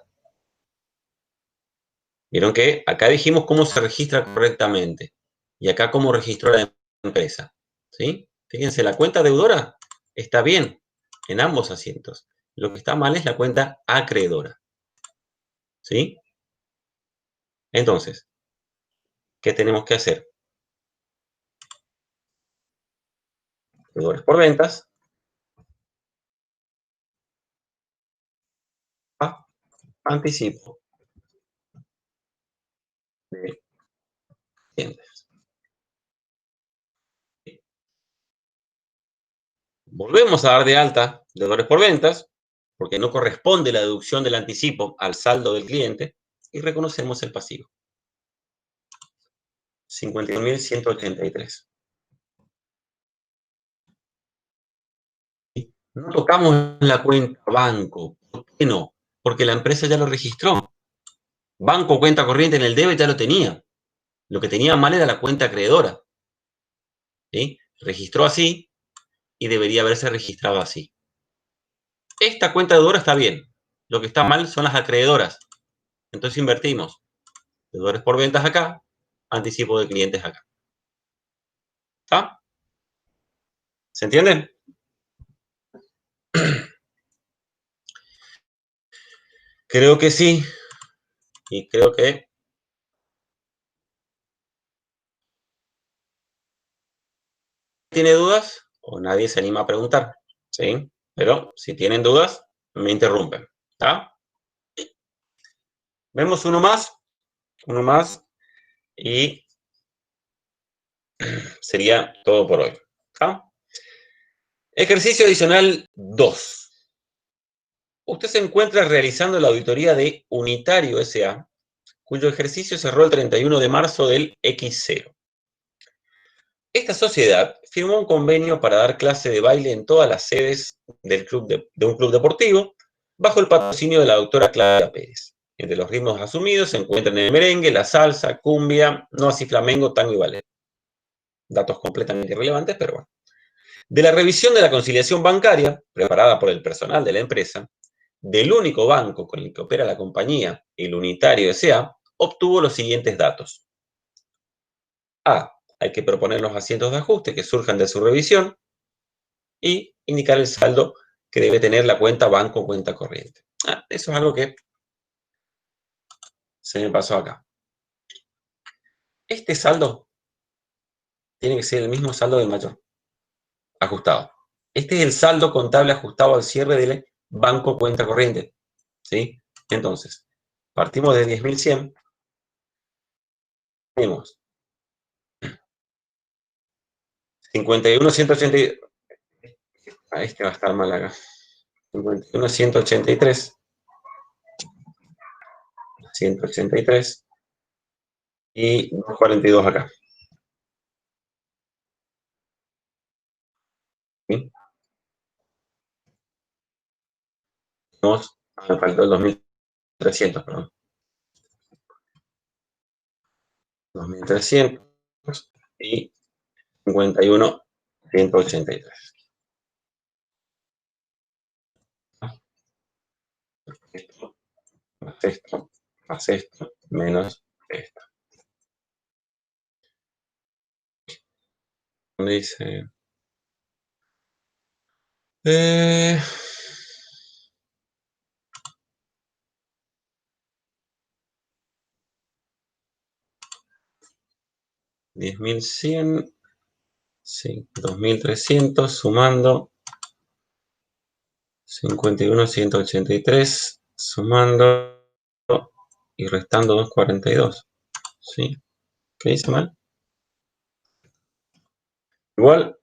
Vieron que acá dijimos cómo se registra correctamente y acá cómo registró la empresa. ¿Sí? Fíjense, la cuenta deudora está bien en ambos asientos. Lo que está mal es la cuenta acreedora. ¿Sí? Entonces, ¿qué tenemos que hacer? Deudores por ventas a anticipo de clientes. Volvemos a dar de alta deudores por ventas porque no corresponde la deducción del anticipo al saldo del cliente, y reconocemos el pasivo. 51.183. No tocamos la cuenta banco. ¿Por qué no? Porque la empresa ya lo registró. Banco, cuenta corriente en el debe ya lo tenía. Lo que tenía mal era la cuenta acreedora. ¿Sí? Registró así y debería haberse registrado así. Esta cuenta deudora está bien. Lo que está mal son las acreedoras. Entonces invertimos. Deudores por ventas acá, anticipo de clientes acá. ¿Está? ¿Se entiende? Creo que sí. Y creo que tiene dudas o nadie se anima a preguntar. ¿Sí? Pero si tienen dudas, me interrumpen. ¿Está? Vemos uno más y sería todo por hoy. ¿Está? Ejercicio adicional 2. Usted se encuentra realizando la auditoría de Unitario S.A., cuyo ejercicio cerró el 31 de marzo del X0. Esta sociedad firmó un convenio para dar clase de baile en todas las sedes del de un club deportivo, bajo el patrocinio de la doctora Claudia Pérez. Entre los ritmos asumidos se encuentran el merengue, la salsa, cumbia, no así flamenco, tango y ballet. Datos completamente irrelevantes, pero bueno. De la revisión de la conciliación bancaria, preparada por el personal de la empresa, del único banco con el que opera la compañía, el Unitario S.A., obtuvo los siguientes datos. A. Hay que proponer los asientos de ajuste que surjan de su revisión y indicar el saldo que debe tener la cuenta banco o cuenta corriente. Eso es algo que se me pasó acá. Este saldo tiene que ser el mismo saldo del mayor, ajustado. Este es el saldo contable ajustado al cierre del banco cuenta corriente. ¿Sí? Entonces, partimos de 10.100. Tenemos 51.180. Este va a estar mal acá. 51.183. 183. Y 242 acá. ¿Sí? Me faltó el 2.300, perdón. 2.300 y 51.183. Esto más esto, menos esto. Dice... 10.100, sí, 2.300 sumando 51.183 sumando y restando 242. ¿Sí? ¿Qué hice mal? Igual,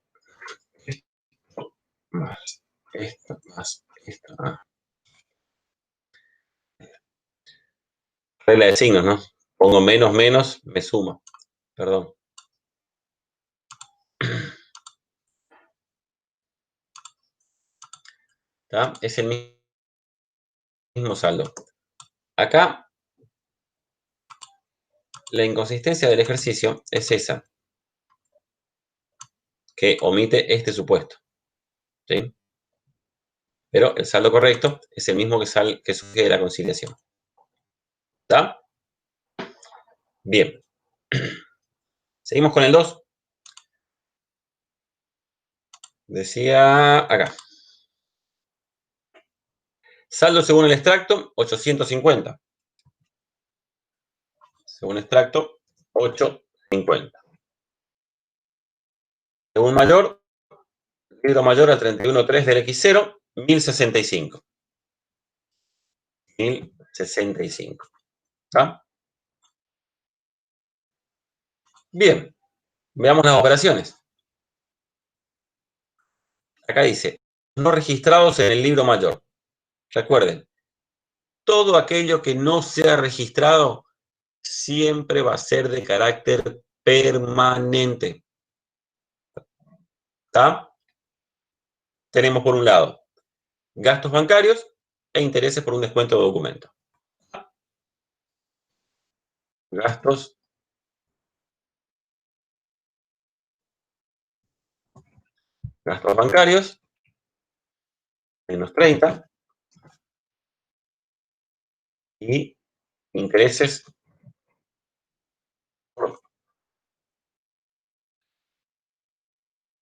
esto más esto más esto. Regla de signos, ¿no? Pongo menos, menos, me suma. Perdón. ¿Está? Es el mismo saldo. Acá, la inconsistencia del ejercicio es esa, que omite este supuesto. ¿Sí? Pero el saldo correcto es el mismo que surge de la conciliación. ¿Está? Bien. Seguimos con el 2. Decía acá. Saldo según el extracto, 850. Según extracto, 850. Según mayor, libro mayor al 31.3 del X0, 1065. 1065. ¿Está? Bien. Veamos las operaciones. Acá dice, no registrados en el libro mayor. Recuerden, todo aquello que no sea registrado siempre va a ser de carácter permanente. ¿Está? Tenemos por un lado gastos bancarios e intereses por un descuento de documento. Gastos bancarios, menos 30, y intereses por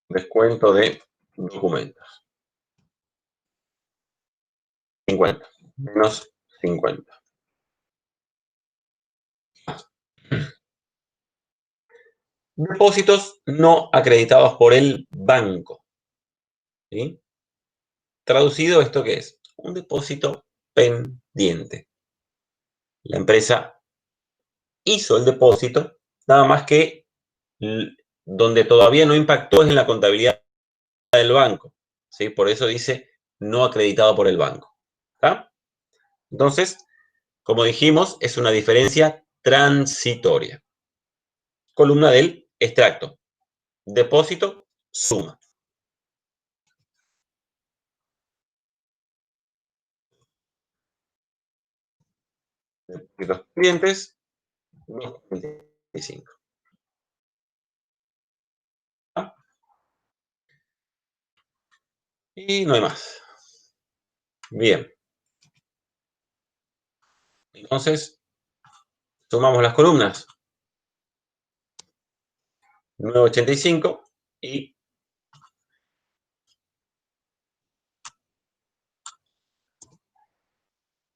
descuento de documentos. 50, menos 50. Depósitos no acreditados por el banco. ¿Sí? Traducido, ¿esto qué es? Un depósito pendiente. La empresa hizo el depósito, nada más que donde todavía no impactó es en la contabilidad del banco. ¿Sí? Por eso dice no acreditado por el banco. ¿Está? Entonces, como dijimos, es una diferencia transitoria. Columna del extracto. Depósito, suma. Depósitos clientes, 2.25. Y no hay más. Bien. Entonces, sumamos las columnas. 985 y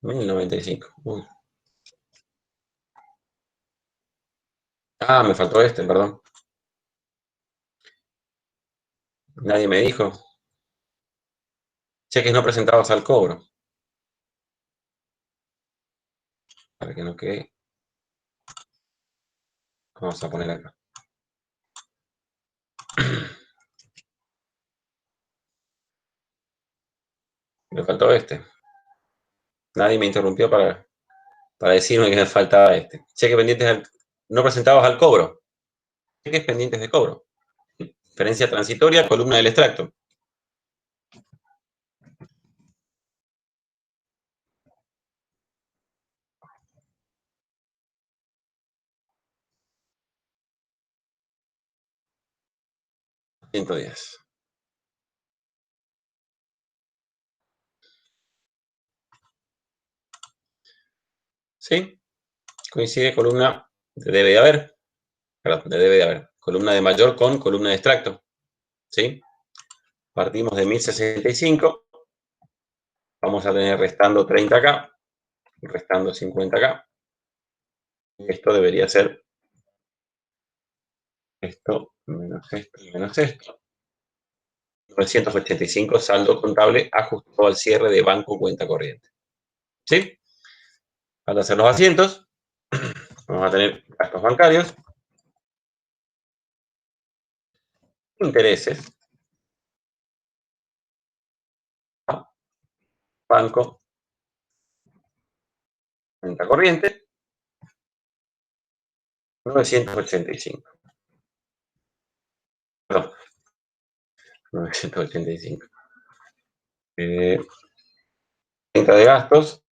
1095. Uy. Ah, me faltó este, perdón. Nadie me dijo. Cheques no presentados al cobro. Para que no quede. Vamos a poner acá. Me faltó este. Nadie me interrumpió para decirme que me faltaba este. Cheques pendientes no presentados al cobro. Cheques pendientes de cobro. Diferencia transitoria, columna del extracto. $110. ¿Sí? Coincide columna de debe de haber. Perdón, de debe de haber. Columna de mayor con columna de extracto. ¿Sí? Partimos de 1065. Vamos a tener restando 30 acá. Restando 50 acá. Y esto debería ser esto menos esto y menos esto. 985 saldo contable ajustado al cierre de banco cuenta corriente. ¿Sí? Al hacer los asientos, vamos a tener gastos bancarios, intereses, banco, cuenta corriente, 985. Perdón, 985. 30 de gastos,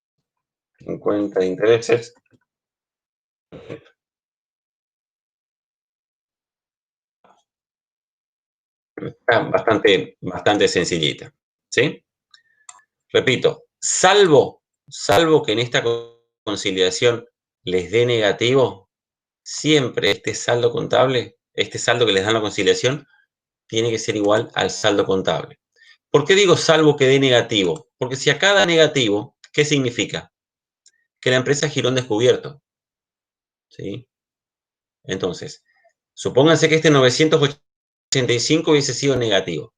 50 de intereses. Bastante sencillita. ¿Sí? Repito, salvo que en esta conciliación les dé negativo, siempre este saldo contable, este saldo que les dan la conciliación, tiene que ser igual al saldo contable. ¿Por qué digo salvo que dé negativo? Porque si acá da negativo, ¿qué significa? Que la empresa giró en descubierto. ¿Sí? Entonces, supónganse que este 985 hubiese sido negativo.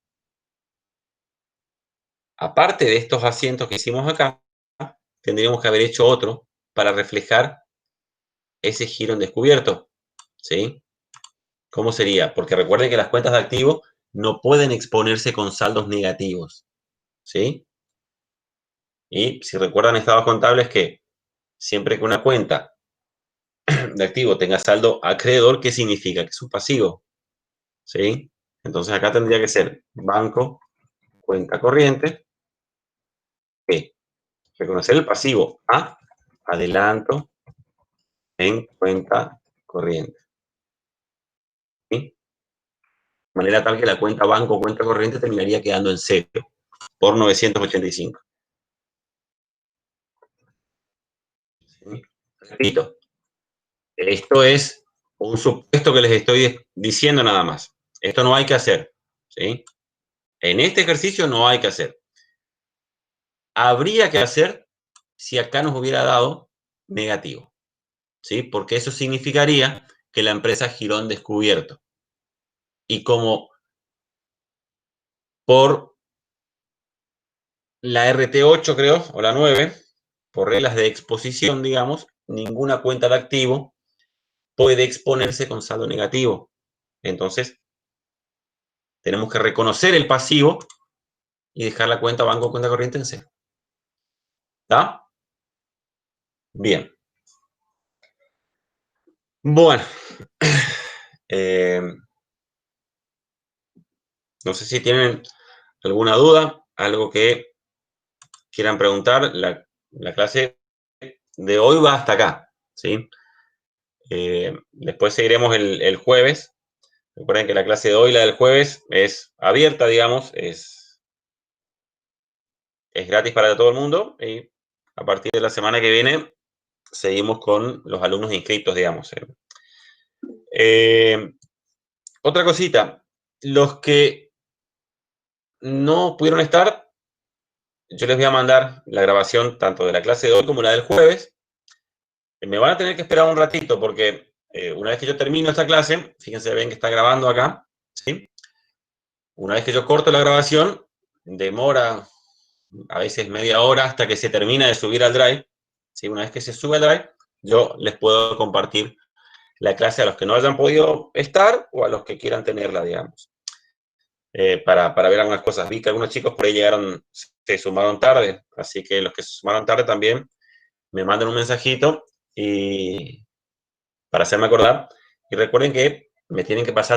Aparte de estos asientos que hicimos acá, tendríamos que haber hecho otro para reflejar ese giro en descubierto. ¿Sí? ¿Cómo sería? Porque recuerden que las cuentas de activo no pueden exponerse con saldos negativos. ¿Sí? Y si recuerdan estados contables que siempre que una cuenta de activo tenga saldo acreedor, ¿qué significa? Que es un pasivo, ¿sí? Entonces acá tendría que ser banco, cuenta corriente, B. Reconocer el pasivo A, adelanto en cuenta corriente. ¿Sí? De manera tal que la cuenta banco, cuenta corriente terminaría quedando en cero por 985. ¿Sí? Repito, esto es un supuesto que les estoy diciendo nada más. Esto no hay que hacer, ¿sí? En este ejercicio no hay que hacer. Habría que hacer si acá nos hubiera dado negativo, ¿sí? Porque eso significaría que la empresa giró en descubierto. Y como por la RT8, creo, o la 9, por reglas de exposición, digamos, ninguna cuenta de activo puede exponerse con saldo negativo. Entonces, tenemos que reconocer el pasivo y dejar la cuenta banco o cuenta corriente en cero. ¿Está? Bien. Bueno. No sé si tienen alguna duda, algo que quieran preguntar. La clase de hoy va hasta acá, ¿sí? Después seguiremos el jueves. Recuerden que la clase de hoy, la del jueves, es abierta, digamos, es gratis para todo el mundo. Y a partir de la semana que viene, seguimos con los alumnos inscritos, digamos. Otra cosita, los que no pudieron estar, yo les voy a mandar la grabación tanto de la clase de hoy como la del jueves. Me van a tener que esperar un ratito porque una vez que yo termino esta clase, fíjense, ven que está grabando acá, ¿sí? Una vez que yo corto la grabación, demora a veces media hora hasta que se termina de subir al Drive, ¿sí? Una vez que se sube al Drive, yo les puedo compartir la clase a los que no hayan podido estar o a los que quieran tenerla, digamos. Para ver algunas cosas. Vi que algunos chicos por ahí llegaron, se sumaron tarde, así que los que se sumaron tarde también me mandan un mensajito y para hacerme acordar. Y recuerden que me tienen que pasar